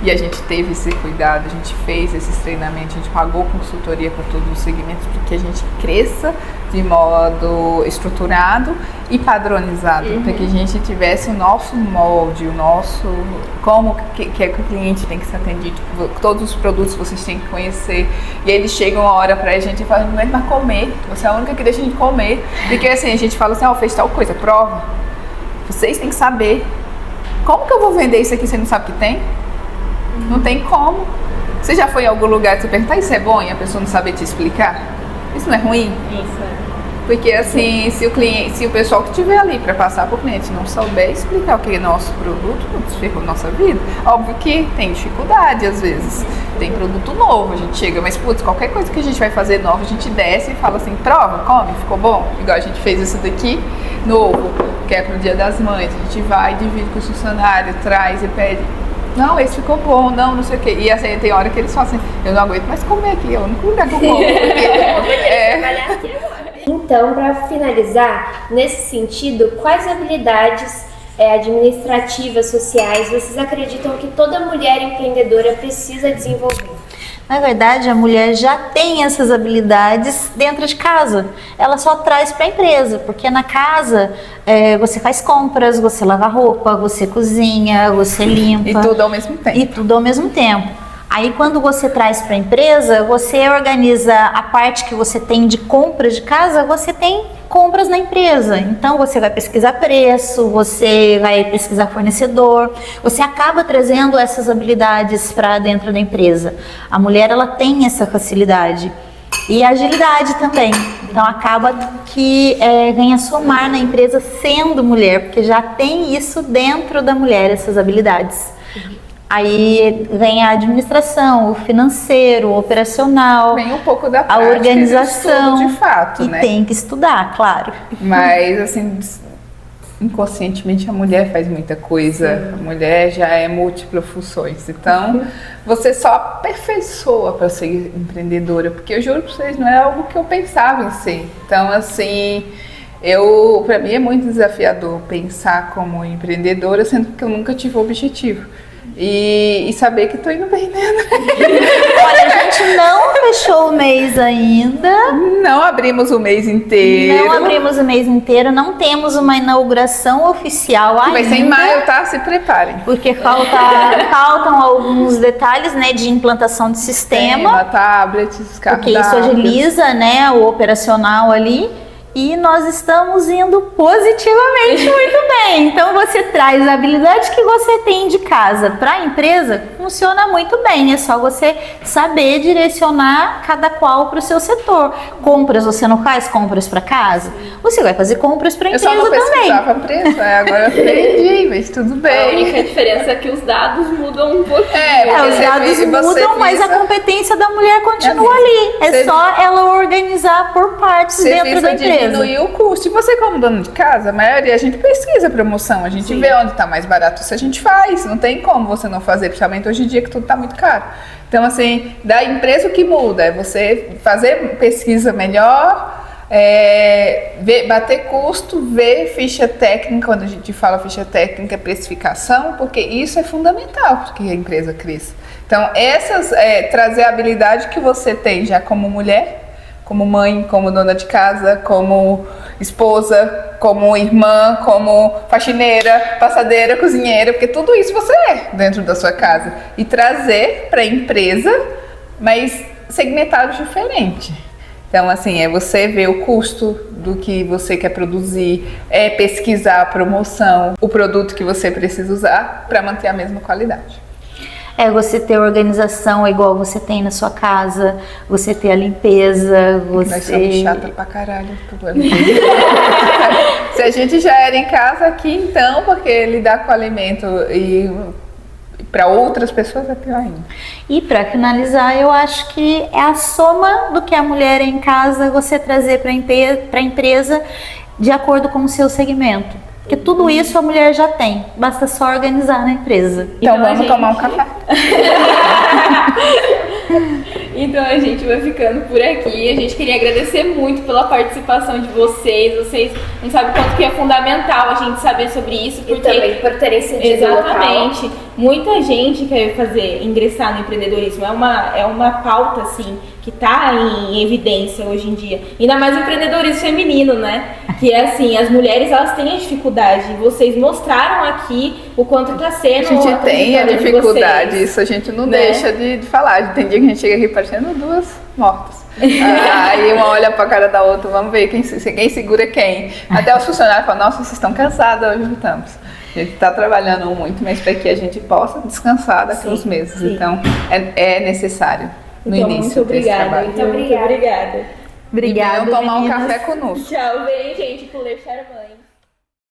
E a gente teve esse cuidado, a gente fez esses treinamentos, a gente pagou consultoria para todos os segmentos para que a gente cresça de modo estruturado e padronizado, para que a gente tivesse o nosso molde, o nosso, como que é que o cliente tem que ser atendido, todos os produtos vocês têm que conhecer. E aí eles chegam uma hora pra gente e falam, não aguento mais comer, você é a única que deixa a gente comer. Porque assim, a gente fala assim, fez tal coisa, prova. Vocês têm que saber. Como que eu vou vender isso aqui se você não sabe o que tem? Não tem como. Você já foi em algum lugar e você perguntar, isso é bom? E a pessoa não saber te explicar? Isso não é ruim? Isso é. Porque assim, se o pessoal que estiver ali para passar para o cliente não souber explicar o que é nosso produto, putz, ferrou nossa vida. Óbvio que tem dificuldade às vezes, tem produto novo, a gente chega, mas putz, qualquer coisa que a gente vai fazer nova, a gente desce e fala assim, prova, come, ficou bom? Igual a gente fez isso daqui, novo, que é pro Dia das Mães, a gente vai, divide com o funcionário, traz e pede, não, esse ficou bom, não sei o quê. E assim, tem hora que eles falam assim, eu não aguento mais comer aqui, é o único lugar que eu como. Trabalhar aqui agora. Então, para finalizar, nesse sentido, quais habilidades administrativas, sociais, vocês acreditam que toda mulher empreendedora precisa desenvolver? Na verdade, a mulher já tem essas habilidades dentro de casa. Ela só traz para a empresa, porque na casa você faz compras, você lava roupa, você cozinha, você limpa. E tudo ao mesmo tempo. E tudo ao mesmo tempo. Aí quando você traz para a empresa, você organiza a parte que você tem de compras de casa, você tem compras na empresa. Então você vai pesquisar preço, você vai pesquisar fornecedor, você acaba trazendo essas habilidades para dentro da empresa. A mulher, ela tem essa facilidade e agilidade também. Então acaba que ganha somar na empresa sendo mulher, porque já tem isso dentro da mulher, essas habilidades. Aí vem a administração, o financeiro, o operacional, vem um pouco da prática, a organização, de fato, e né? tem que estudar, claro. Mas assim, inconscientemente a mulher faz muita coisa. Sim. A mulher já é múltiplas funções. Então, você só aperfeiçoa para ser empreendedora, porque eu juro para vocês, não é algo que eu pensava em ser. Então, assim, para mim é muito desafiador pensar como empreendedora, sendo que eu nunca tive o objetivo. E saber que estou indo bem, né? Olha, a gente não fechou o mês ainda. Não abrimos o mês inteiro. Não abrimos o mês inteiro. Não temos uma inauguração oficial ainda. Vai ser em maio, tá? Se preparem. Porque faltam alguns detalhes, né, de implantação de sistema. Tablets, cardápios. Porque isso agiliza, né, o operacional ali. E nós estamos indo positivamente muito bem. Então você traz a habilidade que você tem de casa para a empresa, funciona muito bem. É só você saber direcionar cada qual para o seu setor. Compras, você não faz compras para casa? Você vai fazer compras para a empresa também. Eu só não pesquisava preço, agora eu aprendi, mas tudo bem. A única diferença é que os dados mudam um pouquinho. Os dados mudam, mas a competência da mulher continua ali. É só ela organizar por partes dentro da empresa. Diminuir o custo. E você, como dono de casa, a maioria a gente pesquisa promoção, a gente vê onde está mais barato, isso a gente faz, não tem como você não fazer, principalmente hoje em dia que tudo está muito caro. Então, assim, da empresa o que muda é você fazer pesquisa melhor, bater custo, ver ficha técnica. Quando a gente fala ficha técnica, é precificação, porque isso é fundamental para que a empresa cresça. Então, trazer a habilidade que você tem já como mulher, como mãe, como dona de casa, como esposa, como irmã, como faxineira, passadeira, cozinheira, porque tudo isso você é dentro da sua casa. E trazer para a empresa, mas segmentado diferente. Então, assim, é você ver o custo do que você quer produzir, pesquisar a promoção, o produto que você precisa usar para manter a mesma qualidade. Você ter organização igual você tem na sua casa, você ter a limpeza, você... Nós somos chata pra caralho. Se a gente já era em casa aqui, então, porque lidar com alimento e para outras pessoas é pior ainda. E para finalizar, eu acho que é a soma do que a mulher é em casa, você trazer para a empresa de acordo com o seu segmento. Porque tudo isso a mulher já tem, basta só organizar na empresa. Então vamos tomar um café. Então a gente vai ficando por aqui. A gente queria agradecer muito pela participação de vocês. Vocês não sabem quanto que é fundamental a gente saber sobre isso. Porque... E também por terem cedido exatamente. Local. Muita gente quer ingressar no empreendedorismo. É uma pauta, assim, que está em evidência hoje em dia. Ainda mais o empreendedorismo feminino, né? Que é assim, as mulheres, elas têm a dificuldade. Vocês mostraram aqui o quanto está sendo. A gente tem a dificuldade, isso a gente não deixa de falar. Tem dia que a gente chega aqui parecendo duas mortas. Aí uma olha pra cara da outra, vamos ver quem segura quem. Até os funcionários falam, nossa, vocês estão cansados, hoje estamos. A gente está trabalhando muito, mas para que a gente possa descansar daqui uns meses. Sim. Então, é necessário no início. Muito obrigada. Muito obrigada. Obrigada, e venham tomar um meninas. café conosco. Tchau, vem, gente, com Ler Charmães.